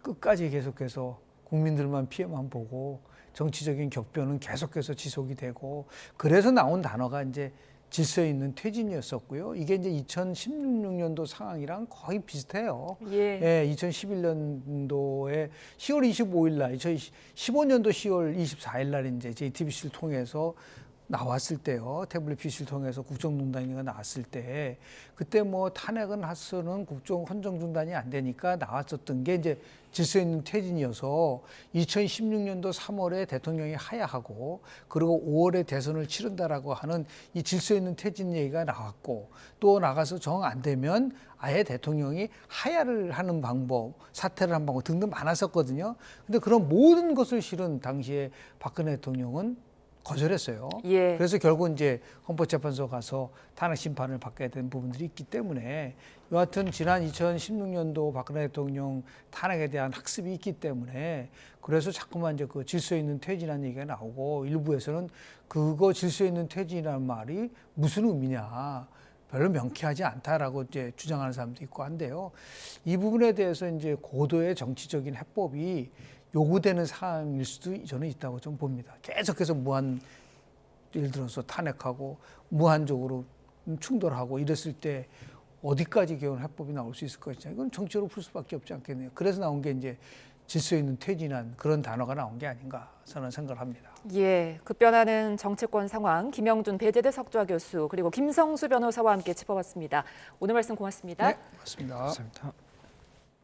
끝까지 계속해서 국민들만 피해만 보고 정치적인 격변은 계속해서 지속이 되고 그래서 나온 단어가 이제 질서 있는 퇴진이었었고요. 이게 이제 2016년도 상황이랑 거의 비슷해요. 예. 2011년도에 10월 25일 날, 2015년도 10월 24일 날 이제 JTBC를 통해서 나왔을 때요. 태블릿 PC를 통해서 국정농단위가 나왔을 때 그때 뭐 탄핵은 하서는 국정 헌정 중단이 안 되니까 나왔었던 게 이제 질서 있는 퇴진이어서 2016년도 3월에 대통령이 하야하고 그리고 5월에 대선을 치른다라고 하는 이 질서 있는 퇴진 얘기가 나왔고 또 나가서 정 안 되면 아예 대통령이 하야를 하는 방법, 사퇴를 한 방법 등등 많았었거든요. 근데 그런 모든 것을 실은 당시에 박근혜 대통령은 거절했어요. 예. 그래서 결국 이제 헌법재판소 가서 탄핵 심판을 받게 된 부분들이 있기 때문에 여하튼 지난 2016년도 박근혜 대통령 탄핵에 대한 학습이 있기 때문에 그래서 자꾸만 이제 그 질서 있는 퇴진이라는 얘기가 나오고 일부에서는 그거 질서 있는 퇴진이라는 말이 무슨 의미냐. 별로 명쾌하지 않다라고 이제 주장하는 사람도 있고 한데요. 이 부분에 대해서 이제 고도의 정치적인 해법이 요구되는 사항일 수도 저는 있다고 좀 봅니다. 계속해서 예를 들어서 탄핵하고 무한적으로 충돌하고 이랬을 때 어디까지 개헌 해법이 나올 수 있을 것이냐. 이건 정치로 풀 수밖에 없지 않겠네요. 그래서 나온 게 이제 질서 있는 퇴진한 그런 단어가 나온 게 아닌가 저는 생각을 합니다. 예, 급변하는 정치권 상황 김영준 배재대 석좌 교수 그리고 김성수 변호사와 함께 짚어봤습니다. 오늘 말씀 고맙습니다. 네, 고맙습니다. 감사합니다.